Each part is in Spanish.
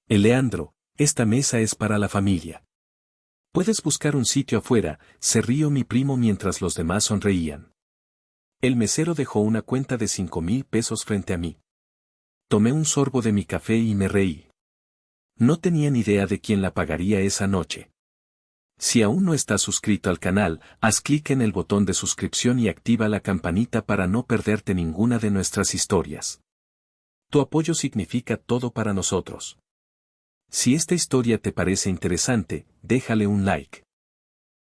Leandro, esta mesa es para la familia. Puedes buscar un sitio afuera, se rió mi primo mientras los demás sonreían. El mesero dejó una cuenta de 5,000 pesos frente a mí. Tomé un sorbo de mi café y me reí. No tenía ni idea de quién la pagaría esa noche. Si aún no estás suscrito al canal, haz clic en el botón de suscripción y activa la campanita para no perderte ninguna de nuestras historias. Tu apoyo significa todo para nosotros. Si esta historia te parece interesante, déjale un like.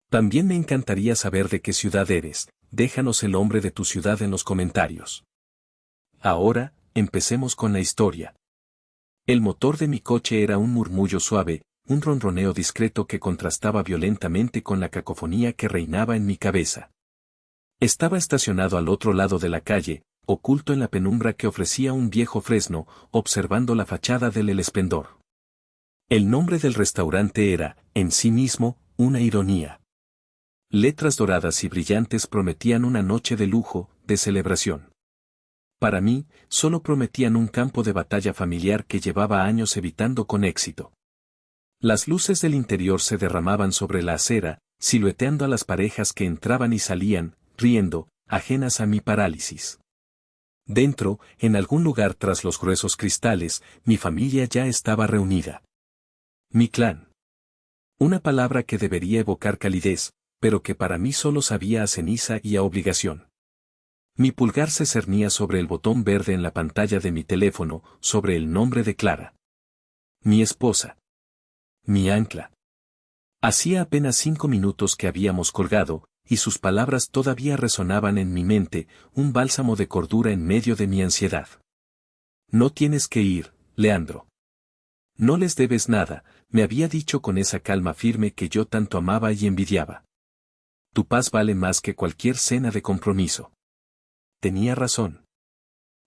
También me encantaría saber de qué ciudad eres, déjanos el nombre de tu ciudad en los comentarios. Ahora, empecemos con la historia. El motor de mi coche era un murmullo suave, un ronroneo discreto que contrastaba violentamente con la cacofonía que reinaba en mi cabeza. Estaba estacionado al otro lado de la calle, oculto en la penumbra que ofrecía un viejo fresno, observando la fachada del El Esplendor. El nombre del restaurante era, en sí mismo, una ironía. Letras doradas y brillantes prometían una noche de lujo, de celebración. Para mí, solo prometían un campo de batalla familiar que llevaba años evitando con éxito. Las luces del interior se derramaban sobre la acera, silueteando a las parejas que entraban y salían, riendo, ajenas a mi parálisis. Dentro, en algún lugar tras los gruesos cristales, mi familia ya estaba reunida. Mi clan. Una palabra que debería evocar calidez, pero que para mí solo sabía a ceniza y a obligación. Mi pulgar se cernía sobre el botón verde en la pantalla de mi teléfono, sobre el nombre de Clara. Mi esposa. Mi ancla. Hacía apenas 5 minutos que habíamos colgado, y sus palabras todavía resonaban en mi mente, un bálsamo de cordura en medio de mi ansiedad. No tienes que ir, Leandro. No les debes nada, me había dicho con esa calma firme que yo tanto amaba y envidiaba. Tu paz vale más que cualquier cena de compromiso. Tenía razón.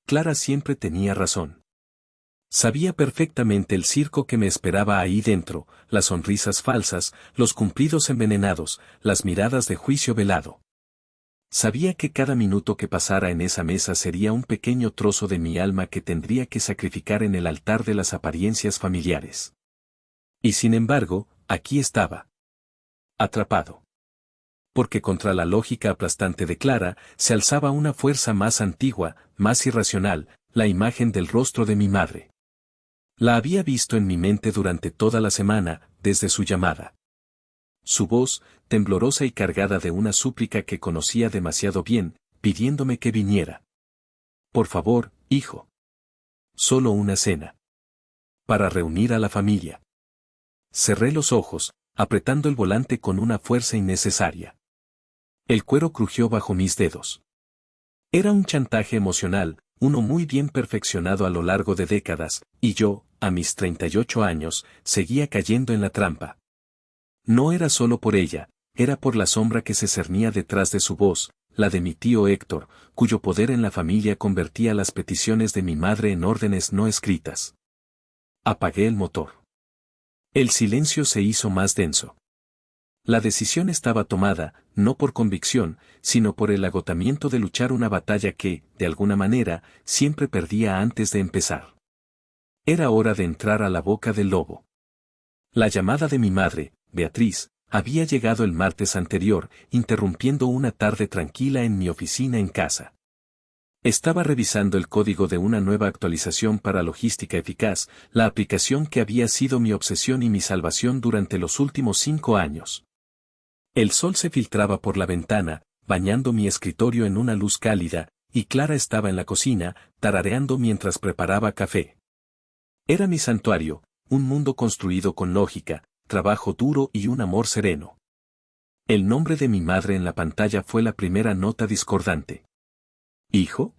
Clara siempre tenía razón. Sabía perfectamente el circo que me esperaba ahí dentro, las sonrisas falsas, los cumplidos envenenados, las miradas de juicio velado. Sabía que cada minuto que pasara en esa mesa sería un pequeño trozo de mi alma que tendría que sacrificar en el altar de las apariencias familiares. Y sin embargo, aquí estaba. Atrapado. Porque contra la lógica aplastante de Clara, se alzaba una fuerza más antigua, más irracional, la imagen del rostro de mi madre. La había visto en mi mente durante toda la semana, desde su llamada. Su voz, temblorosa y cargada de una súplica que conocía demasiado bien, pidiéndome que viniera. Por favor, hijo. Solo una cena. Para reunir a la familia. Cerré los ojos, apretando el volante con una fuerza innecesaria. El cuero crujió bajo mis dedos. Era un chantaje emocional, uno muy bien perfeccionado a lo largo de décadas, y yo, a mis 38 años, seguía cayendo en la trampa. No era solo por ella, era por la sombra que se cernía detrás de su voz, la de mi tío Héctor, cuyo poder en la familia convertía las peticiones de mi madre en órdenes no escritas. Apagué el motor. El silencio se hizo más denso. La decisión estaba tomada, no por convicción, sino por el agotamiento de luchar una batalla que, de alguna manera, siempre perdía antes de empezar. Era hora de entrar a la boca del lobo. La llamada de mi madre, Beatriz, había llegado el martes anterior, interrumpiendo una tarde tranquila en mi oficina en casa. Estaba revisando el código de una nueva actualización para logística eficaz, la aplicación que había sido mi obsesión y mi salvación durante los últimos 5 años. El sol se filtraba por la ventana, bañando mi escritorio en una luz cálida, y Clara estaba en la cocina, tarareando mientras preparaba café. Era mi santuario, un mundo construido con lógica, trabajo duro y un amor sereno. El nombre de mi madre en la pantalla fue la primera nota discordante. ¿Hijo?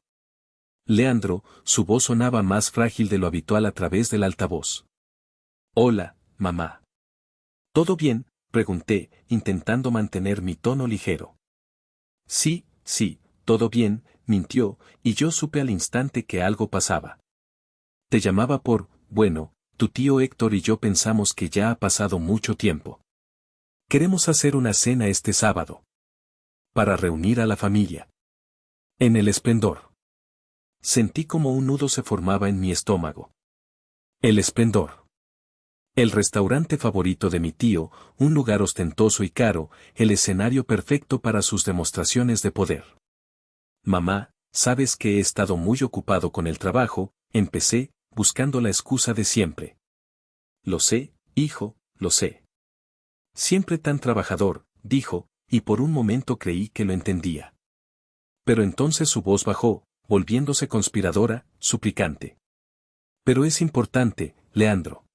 Leandro, su voz sonaba más frágil de lo habitual a través del altavoz. Hola, mamá. ¿Todo bien?, pregunté, intentando mantener mi tono ligero. Sí, todo bien, mintió, y yo supe al instante que algo pasaba. Te llamaba bueno, tu tío Héctor y yo pensamos que ya ha pasado mucho tiempo. Queremos hacer una cena este sábado. Para reunir a la familia. En El Esplendor. Sentí como un nudo se formaba en mi estómago. El Esplendor. El restaurante favorito de mi tío, un lugar ostentoso y caro, el escenario perfecto para sus demostraciones de poder. Mamá, sabes que he estado muy ocupado con el trabajo, empecé, buscando la excusa de siempre. Lo sé, hijo, lo sé. Siempre tan trabajador, dijo, y por un momento creí que lo entendía. Pero entonces su voz bajó, volviéndose conspiradora, suplicante. Pero es importante, Leandro.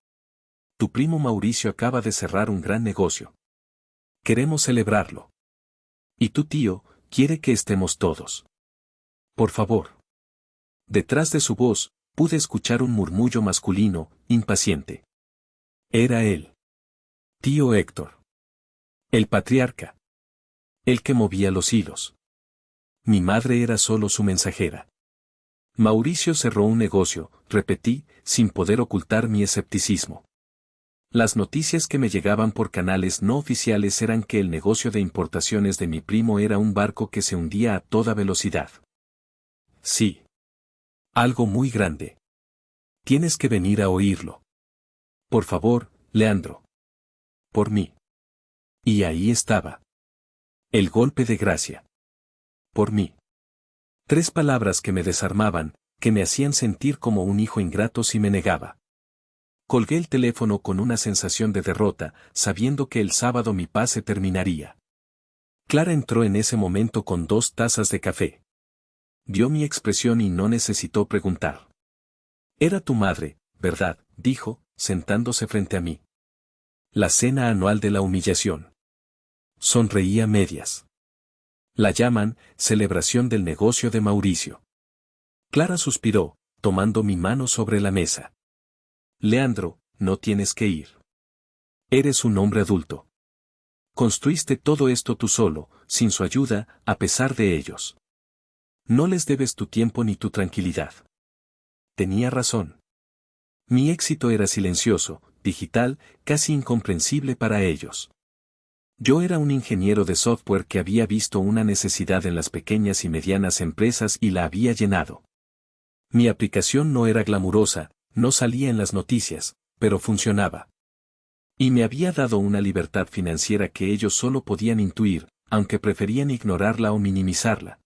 Tu primo Mauricio acaba de cerrar un gran negocio. Queremos celebrarlo. Y tu tío quiere que estemos todos. Por favor. Detrás de su voz, pude escuchar un murmullo masculino, impaciente. Era él. Tío Héctor. El patriarca. El que movía los hilos. Mi madre era solo su mensajera. Mauricio cerró un negocio, repetí, sin poder ocultar mi escepticismo. Las noticias que me llegaban por canales no oficiales eran que el negocio de importaciones de mi primo era un barco que se hundía a toda velocidad. Sí. Algo muy grande. Tienes que venir a oírlo. Por favor, Leandro. Por mí. Y ahí estaba. El golpe de gracia. Por mí. 3 palabras que me desarmaban, que me hacían sentir como un hijo ingrato si me negaba. Colgué el teléfono con una sensación de derrota, sabiendo que el sábado mi pase terminaría. Clara entró en ese momento con 2 tazas de café. Vio mi expresión y no necesitó preguntar. Era tu madre, ¿verdad?, dijo, sentándose frente a mí. La cena anual de la humillación. Sonreí a medias. La llaman celebración del negocio de Mauricio. Clara suspiró, tomando mi mano sobre la mesa. Leandro, no tienes que ir. Eres un hombre adulto. Construiste todo esto tú solo, sin su ayuda, a pesar de ellos. No les debes tu tiempo ni tu tranquilidad. Tenía razón. Mi éxito era silencioso, digital, casi incomprensible para ellos. Yo era un ingeniero de software que había visto una necesidad en las pequeñas y medianas empresas y la había llenado. Mi aplicación no era glamurosa, no salía en las noticias, pero funcionaba. Y me había dado una libertad financiera que ellos solo podían intuir, aunque preferían ignorarla o minimizarla.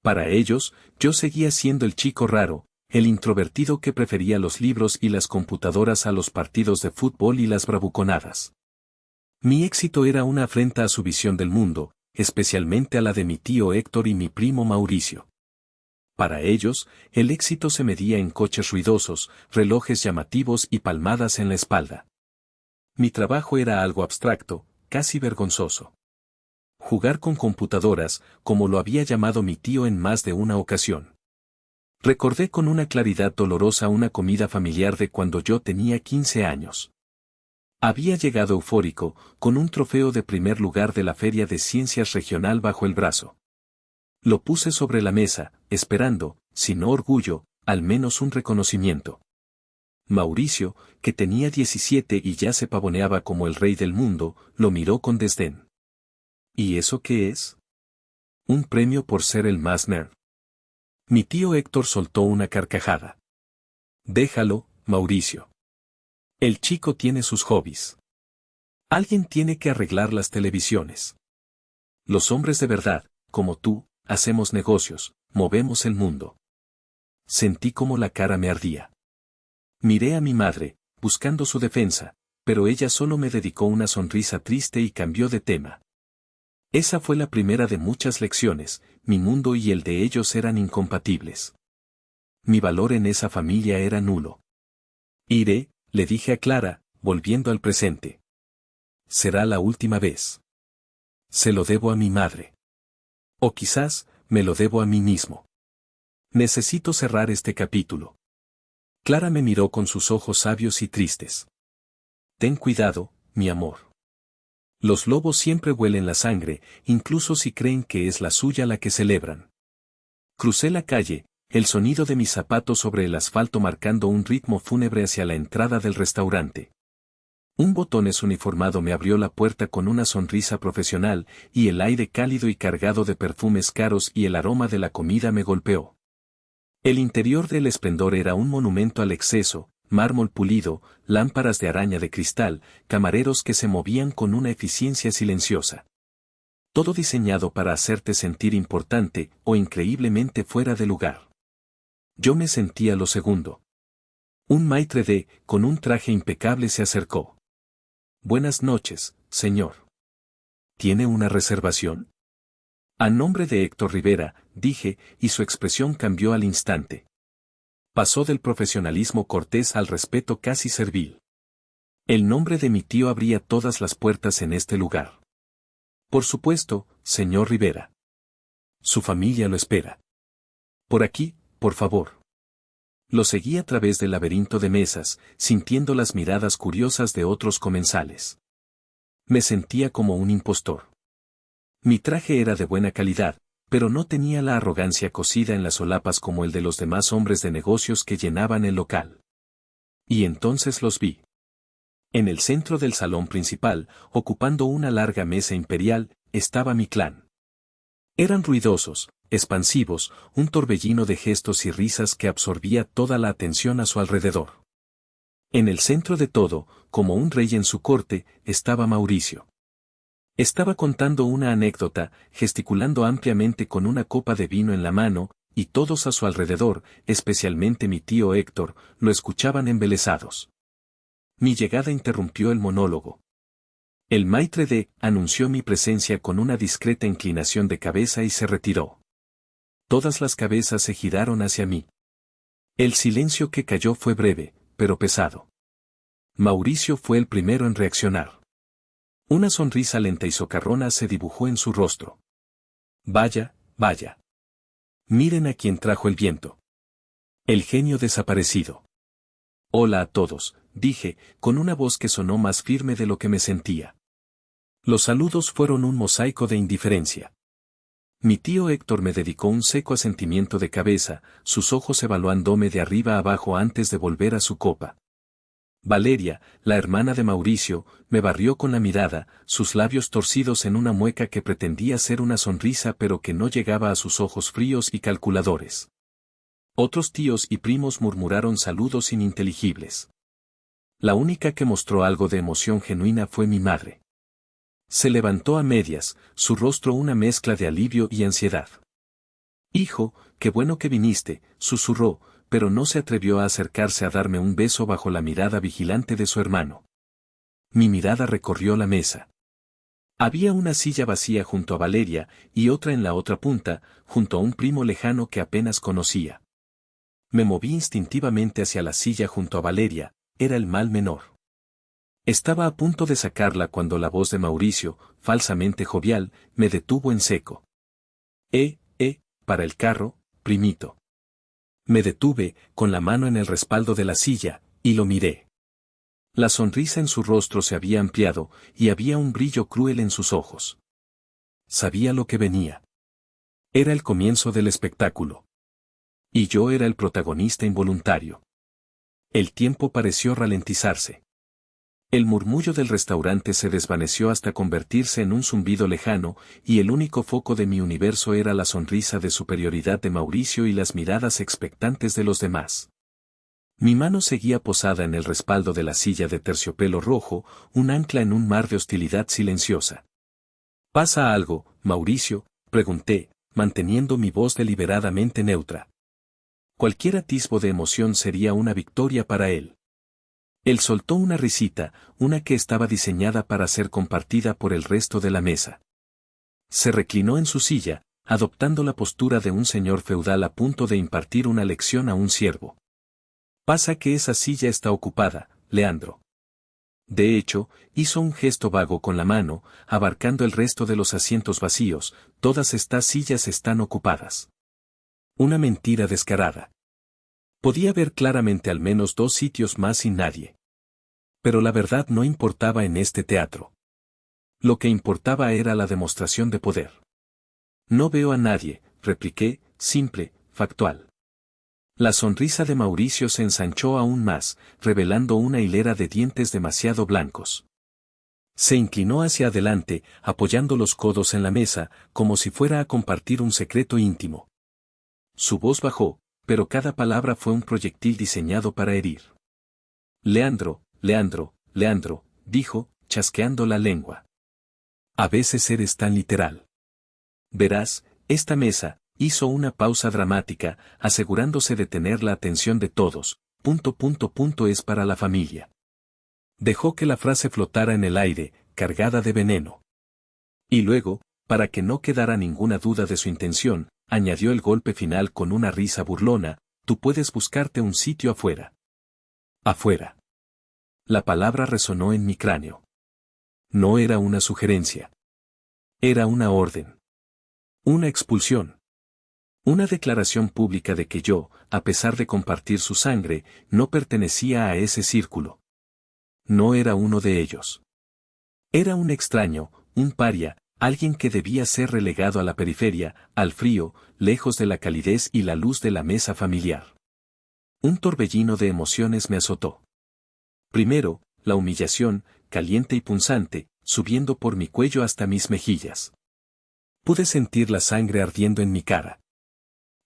Para ellos, yo seguía siendo el chico raro, el introvertido que prefería los libros y las computadoras a los partidos de fútbol y las bravuconadas. Mi éxito era una afrenta a su visión del mundo, especialmente a la de mi tío Héctor y mi primo Mauricio. Para ellos, el éxito se medía en coches ruidosos, relojes llamativos y palmadas en la espalda. Mi trabajo era algo abstracto, casi vergonzoso. Jugar con computadoras, como lo había llamado mi tío en más de una ocasión. Recordé con una claridad dolorosa una comida familiar de cuando yo tenía 15 años. Había llegado eufórico, con un trofeo de primer lugar de la Feria de Ciencias Regional bajo el brazo. Lo puse sobre la mesa, esperando, si no orgullo, al menos un reconocimiento. Mauricio, que tenía 17 y ya se pavoneaba como el rey del mundo, lo miró con desdén. ¿Y eso qué es? Un premio por ser el más nerd. Mi tío Héctor soltó una carcajada. Déjalo, Mauricio. El chico tiene sus hobbies. Alguien tiene que arreglar las televisiones. Los hombres de verdad, como tú, hacemos negocios, movemos el mundo. Sentí como la cara me ardía. Miré a mi madre, buscando su defensa, pero ella solo me dedicó una sonrisa triste y cambió de tema. Esa fue la primera de muchas lecciones, mi mundo y el de ellos eran incompatibles. Mi valor en esa familia era nulo. Iré, le dije a Clara, volviendo al presente. Será la última vez. Se lo debo a mi madre. O quizás, me lo debo a mí mismo. Necesito cerrar este capítulo. Clara me miró con sus ojos sabios y tristes. Ten cuidado, mi amor. Los lobos siempre huelen la sangre, incluso si creen que es la suya la que celebran. Crucé la calle, el sonido de mis zapatos sobre el asfalto marcando un ritmo fúnebre hacia la entrada del restaurante. Un botones uniformado me abrió la puerta con una sonrisa profesional, y el aire cálido y cargado de perfumes caros y el aroma de la comida me golpeó. El interior del esplendor era un monumento al exceso, mármol pulido, lámparas de araña de cristal, camareros que se movían con una eficiencia silenciosa. Todo diseñado para hacerte sentir importante o increíblemente fuera de lugar. Yo me sentía lo segundo. Un maitre con un traje impecable se acercó. Buenas noches, señor. ¿Tiene una reservación? A nombre de Héctor Rivera, dije, y su expresión cambió al instante. Pasó del profesionalismo cortés al respeto casi servil. El nombre de mi tío abría todas las puertas en este lugar. Por supuesto, señor Rivera. Su familia lo espera. Por aquí, por favor. Lo seguí a través del laberinto de mesas, sintiendo las miradas curiosas de otros comensales. Me sentía como un impostor. Mi traje era de buena calidad, pero no tenía la arrogancia cosida en las solapas como el de los demás hombres de negocios que llenaban el local. Y entonces los vi. En el centro del salón principal, ocupando una larga mesa imperial, estaba mi clan. Eran ruidosos, expansivos, un torbellino de gestos y risas que absorbía toda la atención a su alrededor. En el centro de todo, como un rey en su corte, estaba Mauricio. Estaba contando una anécdota, gesticulando ampliamente con una copa de vino en la mano, y todos a su alrededor, especialmente mi tío Héctor, lo escuchaban embelesados. Mi llegada interrumpió el monólogo. El maitre anunció mi presencia con una discreta inclinación de cabeza y se retiró. Todas las cabezas se giraron hacia mí. El silencio que cayó fue breve, pero pesado. Mauricio fue el primero en reaccionar. Una sonrisa lenta y socarrona se dibujó en su rostro. Vaya, vaya. Miren a quien trajo el viento. El genio desaparecido. Hola a todos, dije, con una voz que sonó más firme de lo que me sentía. Los saludos fueron un mosaico de indiferencia. Mi tío Héctor me dedicó un seco asentimiento de cabeza, sus ojos evaluándome de arriba a abajo antes de volver a su copa. Valeria, la hermana de Mauricio, me barrió con la mirada, sus labios torcidos en una mueca que pretendía ser una sonrisa pero que no llegaba a sus ojos fríos y calculadores. Otros tíos y primos murmuraron saludos ininteligibles. La única que mostró algo de emoción genuina fue mi madre. Se levantó a medias, su rostro una mezcla de alivio y ansiedad. Hijo, qué bueno que viniste, susurró, pero no se atrevió a acercarse a darme un beso bajo la mirada vigilante de su hermano. Mi mirada recorrió la mesa. Había una silla vacía junto a Valeria, y otra en la otra punta, junto a un primo lejano que apenas conocía. Me moví instintivamente hacia la silla junto a Valeria, era el mal menor. Estaba a punto de sacarla cuando la voz de Mauricio, falsamente jovial, me detuvo en seco. Para el carro, primito. Me detuve, con la mano en el respaldo de la silla, y lo miré. La sonrisa en su rostro se había ampliado, y había un brillo cruel en sus ojos. Sabía lo que venía. Era el comienzo del espectáculo. Y yo era el protagonista involuntario. El tiempo pareció ralentizarse. El murmullo del restaurante se desvaneció hasta convertirse en un zumbido lejano, y el único foco de mi universo era la sonrisa de superioridad de Mauricio y las miradas expectantes de los demás. Mi mano seguía posada en el respaldo de la silla de terciopelo rojo, un ancla en un mar de hostilidad silenciosa. ¿Pasa algo, Mauricio?, pregunté, manteniendo mi voz deliberadamente neutra. Cualquier atisbo de emoción sería una victoria para él. Él soltó una risita, una que estaba diseñada para ser compartida por el resto de la mesa. Se reclinó en su silla, adoptando la postura de un señor feudal a punto de impartir una lección a un siervo. Pasa que esa silla está ocupada, Leandro. De hecho, hizo un gesto vago con la mano, abarcando el resto de los asientos vacíos, todas estas sillas están ocupadas. Una mentira descarada. Podía ver claramente al menos 2 sitios más sin nadie. Pero la verdad no importaba en este teatro. Lo que importaba era la demostración de poder. No veo a nadie, repliqué, simple, factual. La sonrisa de Mauricio se ensanchó aún más, revelando una hilera de dientes demasiado blancos. Se inclinó hacia adelante, apoyando los codos en la mesa, como si fuera a compartir un secreto íntimo. Su voz bajó, pero cada palabra fue un proyectil diseñado para herir. Leandro, Leandro, Leandro, dijo, chasqueando la lengua. A veces eres tan literal. Verás, esta mesa, hizo una pausa dramática, asegurándose de tener la atención de todos, es para la familia. Dejó que la frase flotara en el aire, cargada de veneno. Y luego, para que no quedara ninguna duda de su intención, añadió el golpe final con una risa burlona, tú puedes buscarte un sitio afuera. Afuera. La palabra resonó en mi cráneo. No era una sugerencia. Era una orden. Una expulsión. Una declaración pública de que yo, a pesar de compartir su sangre, no pertenecía a ese círculo. No era uno de ellos. Era un extraño, un paria, alguien que debía ser relegado a la periferia, al frío, lejos de la calidez y la luz de la mesa familiar. Un torbellino de emociones me azotó. Primero, la humillación, caliente y punzante, subiendo por mi cuello hasta mis mejillas. Pude sentir la sangre ardiendo en mi cara.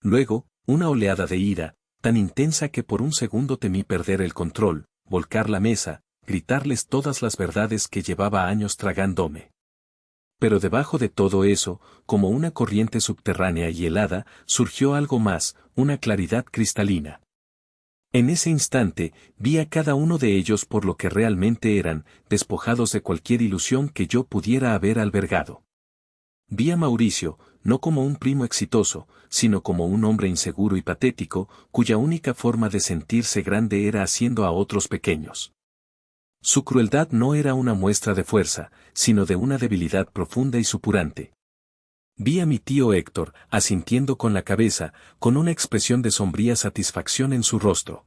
Luego, una oleada de ira, tan intensa que por un segundo temí perder el control, volcar la mesa, gritarles todas las verdades que llevaba años tragándome. Pero debajo de todo eso, como una corriente subterránea y helada, surgió algo más, una claridad cristalina. En ese instante, vi a cada uno de ellos por lo que realmente eran, despojados de cualquier ilusión que yo pudiera haber albergado. Vi a Mauricio, no como un primo exitoso, sino como un hombre inseguro y patético, cuya única forma de sentirse grande era haciendo a otros pequeños. Su crueldad no era una muestra de fuerza, sino de una debilidad profunda y supurante. Vi a mi tío Héctor, asintiendo con la cabeza, con una expresión de sombría satisfacción en su rostro.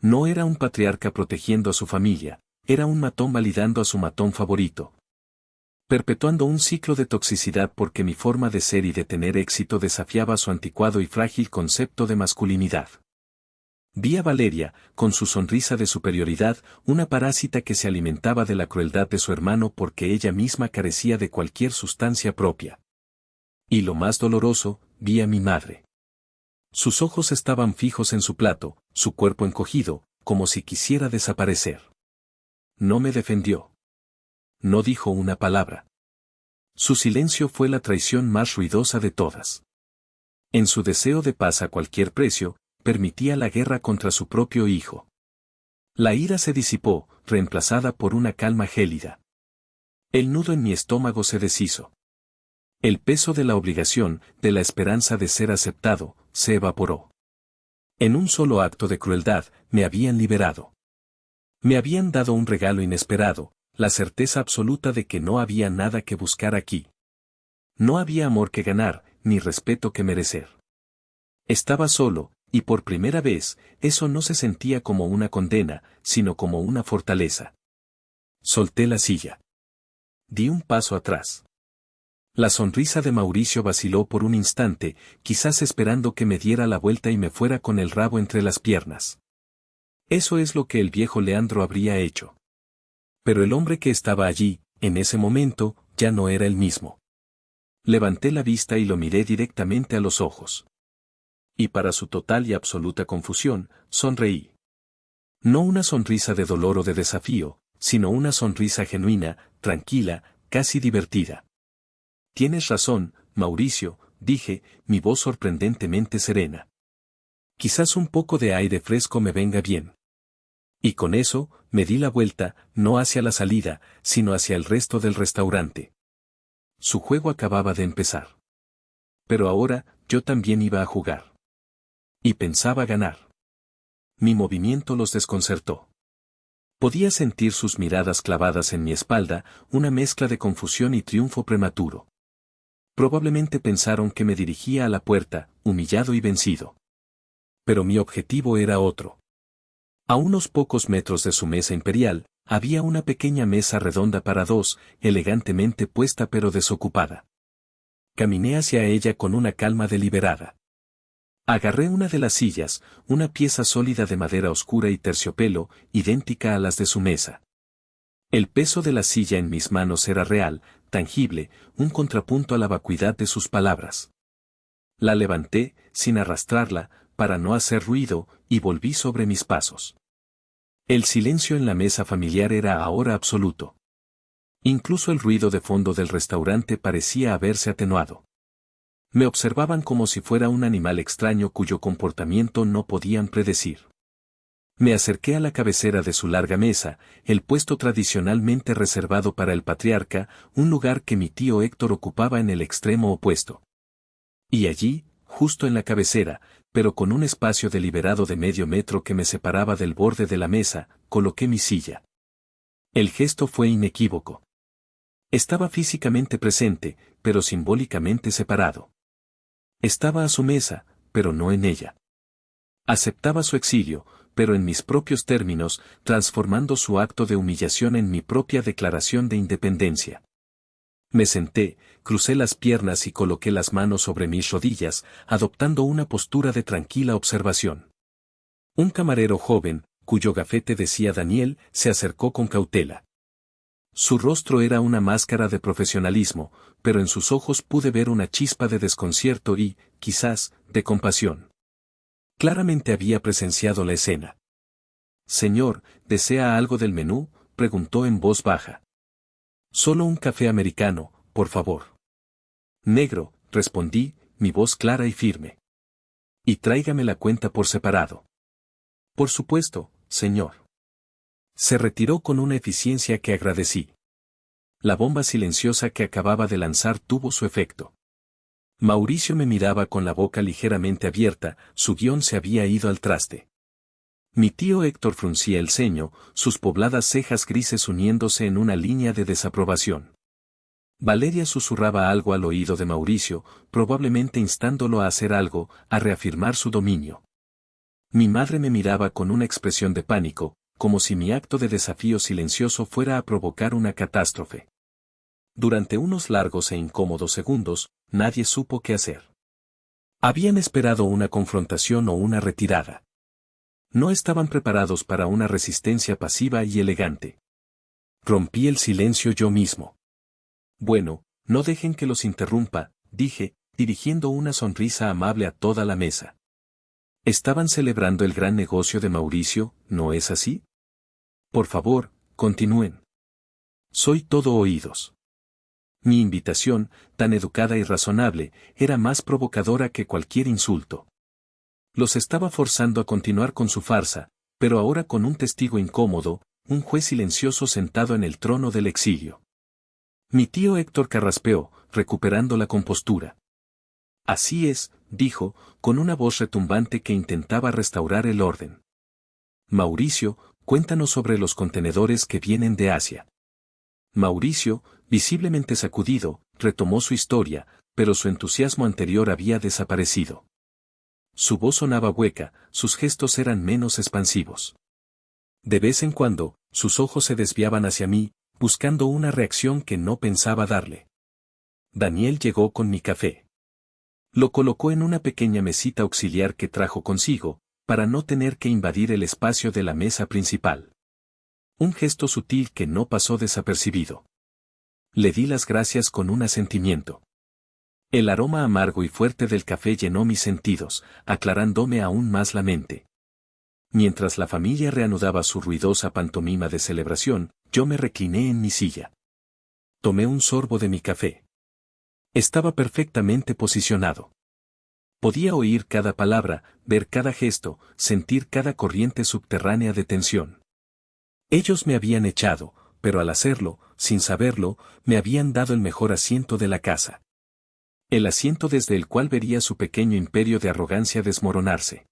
No era un patriarca protegiendo a su familia, era un matón validando a su matón favorito. Perpetuando un ciclo de toxicidad porque mi forma de ser y de tener éxito desafiaba su anticuado y frágil concepto de masculinidad. Vi a Valeria, con su sonrisa de superioridad, una parásita que se alimentaba de la crueldad de su hermano porque ella misma carecía de cualquier sustancia propia. Y lo más doloroso, vi a mi madre. Sus ojos estaban fijos en su plato, su cuerpo encogido, como si quisiera desaparecer. No me defendió. No dijo una palabra. Su silencio fue la traición más ruidosa de todas. En su deseo de paz a cualquier precio, permitía la guerra contra su propio hijo. La ira se disipó, reemplazada por una calma gélida. El nudo en mi estómago se deshizo. El peso de la obligación, de la esperanza de ser aceptado, se evaporó. En un solo acto de crueldad, me habían liberado. Me habían dado un regalo inesperado, la certeza absoluta de que no había nada que buscar aquí. No había amor que ganar, ni respeto que merecer. Estaba solo, y por primera vez, eso no se sentía como una condena, sino como una fortaleza. Solté la silla. Di un paso atrás. La sonrisa de Mauricio vaciló por un instante, quizás esperando que me diera la vuelta y me fuera con el rabo entre las piernas. Eso es lo que el viejo Leandro habría hecho. Pero el hombre que estaba allí, en ese momento, ya no era el mismo. Levanté la vista y lo miré directamente a los ojos. Y para su total y absoluta confusión, sonreí. No una sonrisa de dolor o de desafío, sino una sonrisa genuina, tranquila, casi divertida. Tienes razón, Mauricio, dije, mi voz sorprendentemente serena. Quizás un poco de aire fresco me venga bien. Y con eso, me di la vuelta, no hacia la salida, sino hacia el resto del restaurante. Su juego acababa de empezar. Pero ahora, yo también iba a jugar. Y pensaba ganar. Mi movimiento los desconcertó. Podía sentir sus miradas clavadas en mi espalda, una mezcla de confusión y triunfo prematuro. Probablemente pensaron que me dirigía a la puerta, humillado y vencido. Pero mi objetivo era otro. A unos pocos metros de su mesa imperial, había una pequeña mesa redonda para dos, elegantemente puesta pero desocupada. Caminé hacia ella con una calma deliberada. Agarré una de las sillas, una pieza sólida de madera oscura y terciopelo, idéntica a las de su mesa. El peso de la silla en mis manos era real, tangible, un contrapunto a la vacuidad de sus palabras. La levanté, sin arrastrarla, para no hacer ruido, y volví sobre mis pasos. El silencio en la mesa familiar era ahora absoluto. Incluso el ruido de fondo del restaurante parecía haberse atenuado. Me observaban como si fuera un animal extraño cuyo comportamiento no podían predecir. Me acerqué a la cabecera de su larga mesa, el puesto tradicionalmente reservado para el patriarca, un lugar que mi tío Héctor ocupaba en el extremo opuesto. Y allí, justo en la cabecera, pero con un espacio deliberado de medio metro que me separaba del borde de la mesa, coloqué mi silla. El gesto fue inequívoco. Estaba físicamente presente, pero simbólicamente separado. Estaba a su mesa, pero no en ella. Aceptaba su exilio, pero en mis propios términos, transformando su acto de humillación en mi propia declaración de independencia. Me senté, crucé las piernas y coloqué las manos sobre mis rodillas, adoptando una postura de tranquila observación. Un camarero joven, cuyo gafete decía Daniel, se acercó con cautela. Su rostro era una máscara de profesionalismo, pero en sus ojos pude ver una chispa de desconcierto y, quizás, de compasión. Claramente había presenciado la escena. «Señor, ¿desea algo del menú?», preguntó en voz baja. «Solo un café americano, por favor». «Negro», respondí, mi voz clara y firme. «Y tráigame la cuenta por separado». «Por supuesto, señor». Se retiró con una eficiencia que agradecí. La bomba silenciosa que acababa de lanzar tuvo su efecto. Mauricio me miraba con la boca ligeramente abierta, su guión se había ido al traste. Mi tío Héctor fruncía el ceño, sus pobladas cejas grises uniéndose en una línea de desaprobación. Valeria susurraba algo al oído de Mauricio, probablemente instándolo a hacer algo, a reafirmar su dominio. Mi madre me miraba con una expresión de pánico, como si mi acto de desafío silencioso fuera a provocar una catástrofe. Durante unos largos e incómodos segundos, nadie supo qué hacer. Habían esperado una confrontación o una retirada. No estaban preparados para una resistencia pasiva y elegante. Rompí el silencio yo mismo. «Bueno, no dejen que los interrumpa», dije, dirigiendo una sonrisa amable a toda la mesa. Estaban celebrando el gran negocio de Mauricio, ¿no es así? Por favor, continúen. Soy todo oídos. Mi invitación, tan educada y razonable, era más provocadora que cualquier insulto. Los estaba forzando a continuar con su farsa, pero ahora con un testigo incómodo, un juez silencioso sentado en el trono del exilio. Mi tío Héctor carraspeó, recuperando la compostura. «Así es», dijo, con una voz retumbante que intentaba restaurar el orden. «Mauricio, cuéntanos sobre los contenedores que vienen de Asia». Mauricio, visiblemente sacudido, retomó su historia, pero su entusiasmo anterior había desaparecido. Su voz sonaba hueca, sus gestos eran menos expansivos. De vez en cuando, sus ojos se desviaban hacia mí, buscando una reacción que no pensaba darle. Daniel llegó con mi café. Lo colocó en una pequeña mesita auxiliar que trajo consigo, para no tener que invadir el espacio de la mesa principal. Un gesto sutil que no pasó desapercibido. Le di las gracias con un asentimiento. El aroma amargo y fuerte del café llenó mis sentidos, aclarándome aún más la mente. Mientras la familia reanudaba su ruidosa pantomima de celebración, yo me recliné en mi silla. Tomé un sorbo de mi café. Estaba perfectamente posicionado. Podía oír cada palabra, ver cada gesto, sentir cada corriente subterránea de tensión. Ellos me habían echado, pero al hacerlo, sin saberlo, me habían dado el mejor asiento de la casa. El asiento desde el cual vería su pequeño imperio de arrogancia desmoronarse.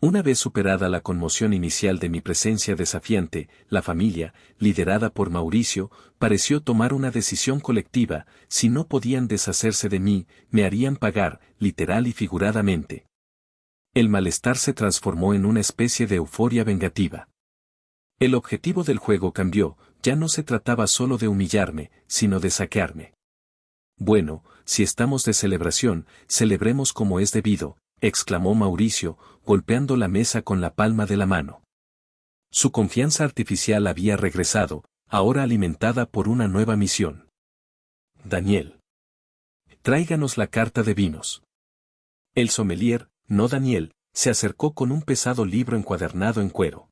Una vez superada la conmoción inicial de mi presencia desafiante, la familia, liderada por Mauricio, pareció tomar una decisión colectiva: si no podían deshacerse de mí, me harían pagar, literal y figuradamente. El malestar se transformó en una especie de euforia vengativa. El objetivo del juego cambió, ya no se trataba solo de humillarme, sino de saquearme. «Bueno, si estamos de celebración, celebremos como es debido», exclamó Mauricio, golpeando la mesa con la palma de la mano. Su confianza artificial había regresado, ahora alimentada por una nueva misión. «Daniel. Tráiganos la carta de vinos». El sommelier, no Daniel, se acercó con un pesado libro encuadernado en cuero.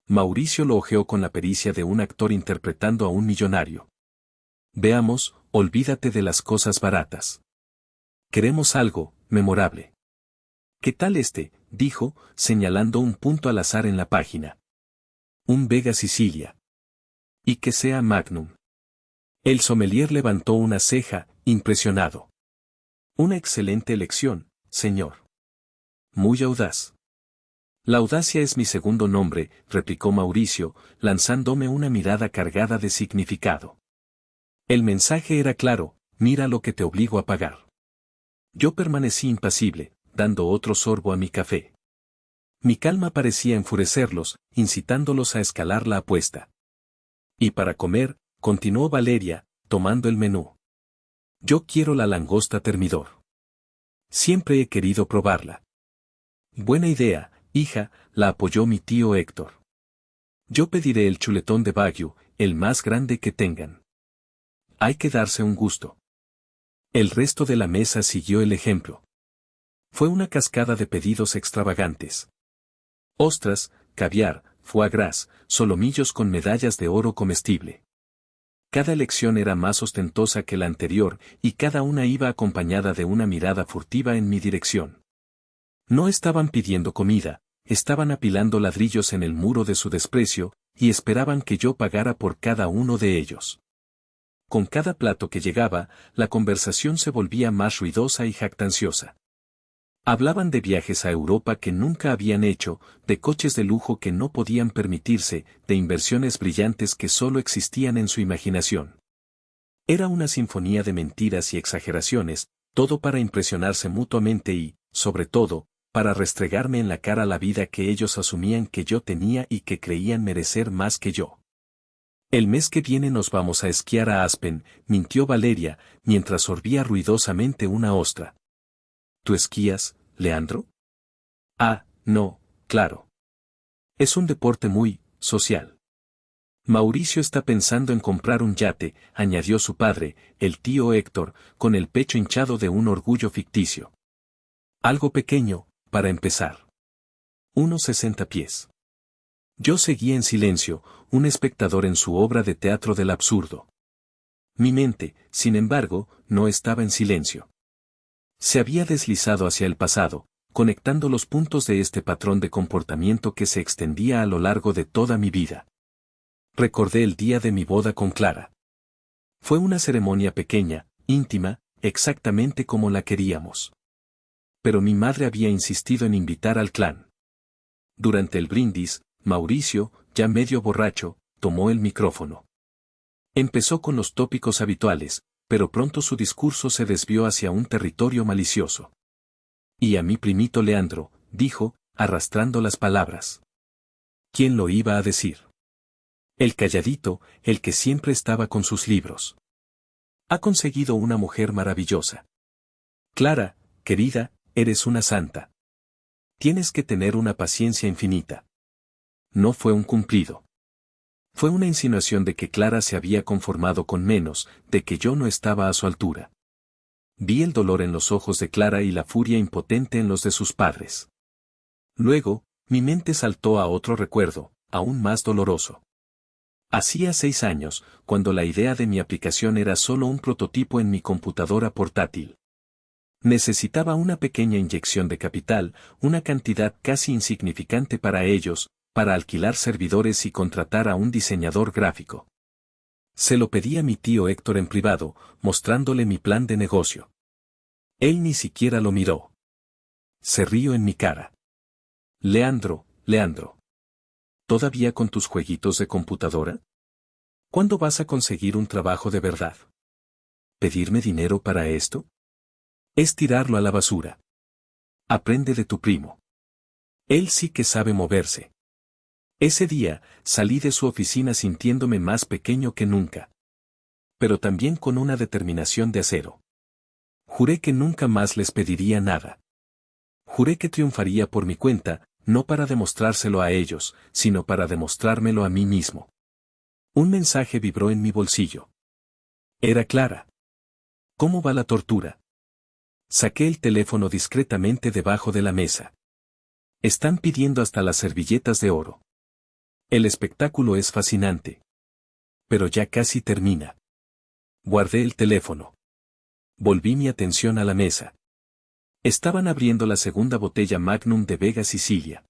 Mauricio lo hojeó con la pericia de un actor interpretando a un millonario. Veamos, olvídate de las cosas baratas. Queremos algo memorable. ¿Qué tal este?, dijo, señalando un punto al azar en la página. Un Vega Sicilia. Y que sea Magnum. El sommelier levantó una ceja, impresionado. Una excelente elección, señor. Muy audaz. La audacia es mi segundo nombre, replicó Mauricio, lanzándome una mirada cargada de significado. El mensaje era claro: mira lo que te obligo a pagar. Yo permanecí impasible, dando otro sorbo a mi café. Mi calma parecía enfurecerlos, incitándolos a escalar la apuesta. Y para comer, continuó Valeria, tomando el menú. Yo quiero la langosta termidor. Siempre he querido probarla. Buena idea, hija, la apoyó mi tío Héctor. Yo pediré el chuletón de Wagyu, el más grande que tengan. Hay que darse un gusto. El resto de la mesa siguió el ejemplo. Fue una cascada de pedidos extravagantes. Ostras, caviar, foie gras, solomillos con medallas de oro comestible. Cada elección era más ostentosa que la anterior, y cada una iba acompañada de una mirada furtiva en mi dirección. No estaban pidiendo comida, estaban apilando ladrillos en el muro de su desprecio, y esperaban que yo pagara por cada uno de ellos. Con cada plato que llegaba, la conversación se volvía más ruidosa y jactanciosa. Hablaban de viajes a Europa que nunca habían hecho, de coches de lujo que no podían permitirse, de inversiones brillantes que solo existían en su imaginación. Era una sinfonía de mentiras y exageraciones, todo para impresionarse mutuamente y, sobre todo, para restregarme en la cara la vida que ellos asumían que yo tenía y que creían merecer más que yo. El mes que viene nos vamos a esquiar a Aspen, mintió Valeria, mientras sorbía ruidosamente una ostra. ¿Tú esquías, Leandro? Ah, no, claro. Es un deporte muy social. Mauricio está pensando en comprar un yate, añadió su padre, el tío Héctor, con el pecho hinchado de un orgullo ficticio. Algo pequeño, para empezar. Unos 60 pies. Yo seguía en silencio, un espectador en su obra de teatro del absurdo. Mi mente, sin embargo, no estaba en silencio. Se había deslizado hacia el pasado, conectando los puntos de este patrón de comportamiento que se extendía a lo largo de toda mi vida. Recordé el día de mi boda con Clara. Fue una ceremonia pequeña, íntima, exactamente como la queríamos. Pero mi madre había insistido en invitar al clan. Durante el brindis, Mauricio, ya medio borracho, tomó el micrófono. Empezó con los tópicos habituales, pero pronto su discurso se desvió hacia un territorio malicioso. Y a mi primito Leandro, dijo, arrastrando las palabras. ¿Quién lo iba a decir? El calladito, el que siempre estaba con sus libros. Ha conseguido una mujer maravillosa. Clara, querida, eres una santa. Tienes que tener una paciencia infinita. No fue un cumplido. Fue una insinuación de que Clara se había conformado con menos, de que yo no estaba a su altura. Vi el dolor en los ojos de Clara y la furia impotente en los de sus padres. Luego, mi mente saltó a otro recuerdo, aún más doloroso. Hacía 6 años, cuando la idea de mi aplicación era solo un prototipo en mi computadora portátil. Necesitaba una pequeña inyección de capital, una cantidad casi insignificante para ellos, para alquilar servidores y contratar a un diseñador gráfico. Se lo pedí a mi tío Héctor en privado, mostrándole mi plan de negocio. Él ni siquiera lo miró. Se rió en mi cara. Leandro, Leandro. ¿Todavía con tus jueguitos de computadora? ¿Cuándo vas a conseguir un trabajo de verdad? ¿Pedirme dinero para esto? Es tirarlo a la basura. Aprende de tu primo. Él sí que sabe moverse. Ese día, salí de su oficina sintiéndome más pequeño que nunca. Pero también con una determinación de acero. Juré que nunca más les pediría nada. Juré que triunfaría por mi cuenta, no para demostrárselo a ellos, sino para demostrármelo a mí mismo. Un mensaje vibró en mi bolsillo. Era Clara. ¿Cómo va la tortura? Saqué el teléfono discretamente debajo de la mesa. Están pidiendo hasta las servilletas de oro. El espectáculo es fascinante. Pero ya casi termina. Guardé el teléfono. Volví mi atención a la mesa. Estaban abriendo la segunda botella Magnum de Vega Sicilia.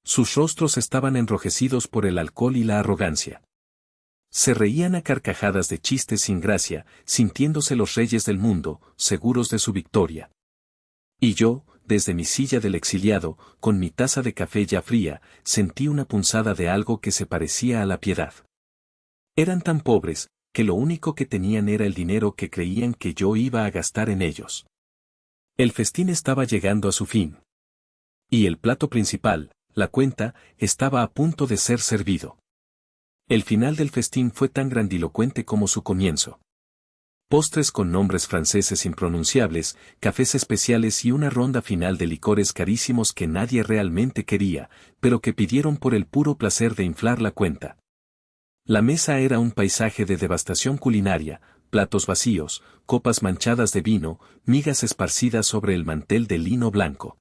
Sus rostros estaban enrojecidos por el alcohol y la arrogancia. Se reían a carcajadas de chistes sin gracia, sintiéndose los reyes del mundo, seguros de su victoria. Y yo, desde mi silla del exiliado, con mi taza de café ya fría, sentí una punzada de algo que se parecía a la piedad. Eran tan pobres, que lo único que tenían era el dinero que creían que yo iba a gastar en ellos. El festín estaba llegando a su fin. Y el plato principal, la cuenta, estaba a punto de ser servido. El final del festín fue tan grandilocuente como su comienzo. Postres con nombres franceses impronunciables, cafés especiales y una ronda final de licores carísimos que nadie realmente quería, pero que pidieron por el puro placer de inflar la cuenta. La mesa era un paisaje de devastación culinaria, platos vacíos, copas manchadas de vino, migas esparcidas sobre el mantel de lino blanco.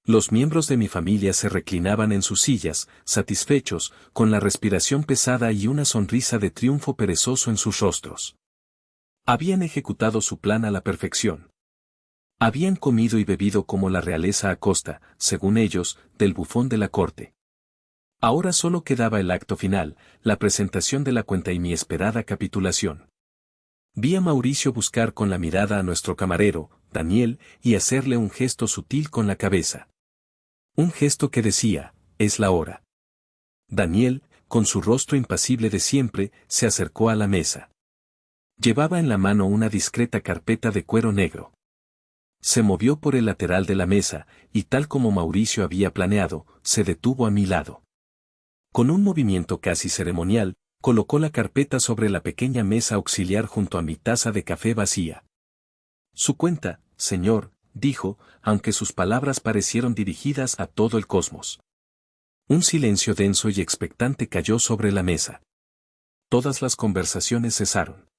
Los miembros de mi familia se reclinaban en sus sillas, satisfechos, con la respiración pesada y una sonrisa de triunfo perezoso en sus rostros. Habían ejecutado su plan a la perfección. Habían comido y bebido como la realeza a costa, según ellos, del bufón de la corte. Ahora solo quedaba el acto final, la presentación de la cuenta y mi esperada capitulación. Vi a Mauricio buscar con la mirada a nuestro camarero, Daniel, y hacerle un gesto sutil con la cabeza. Un gesto que decía, es la hora. Daniel, con su rostro impasible de siempre, se acercó a la mesa. Llevaba en la mano una discreta carpeta de cuero negro. Se movió por el lateral de la mesa, y tal como Mauricio había planeado, se detuvo a mi lado. Con un movimiento casi ceremonial, colocó la carpeta sobre la pequeña mesa auxiliar junto a mi taza de café vacía. Su cuenta, señor, dijo, aunque sus palabras parecieron dirigidas a todo el cosmos. Un silencio denso y expectante cayó sobre la mesa. Todas las conversaciones cesaron.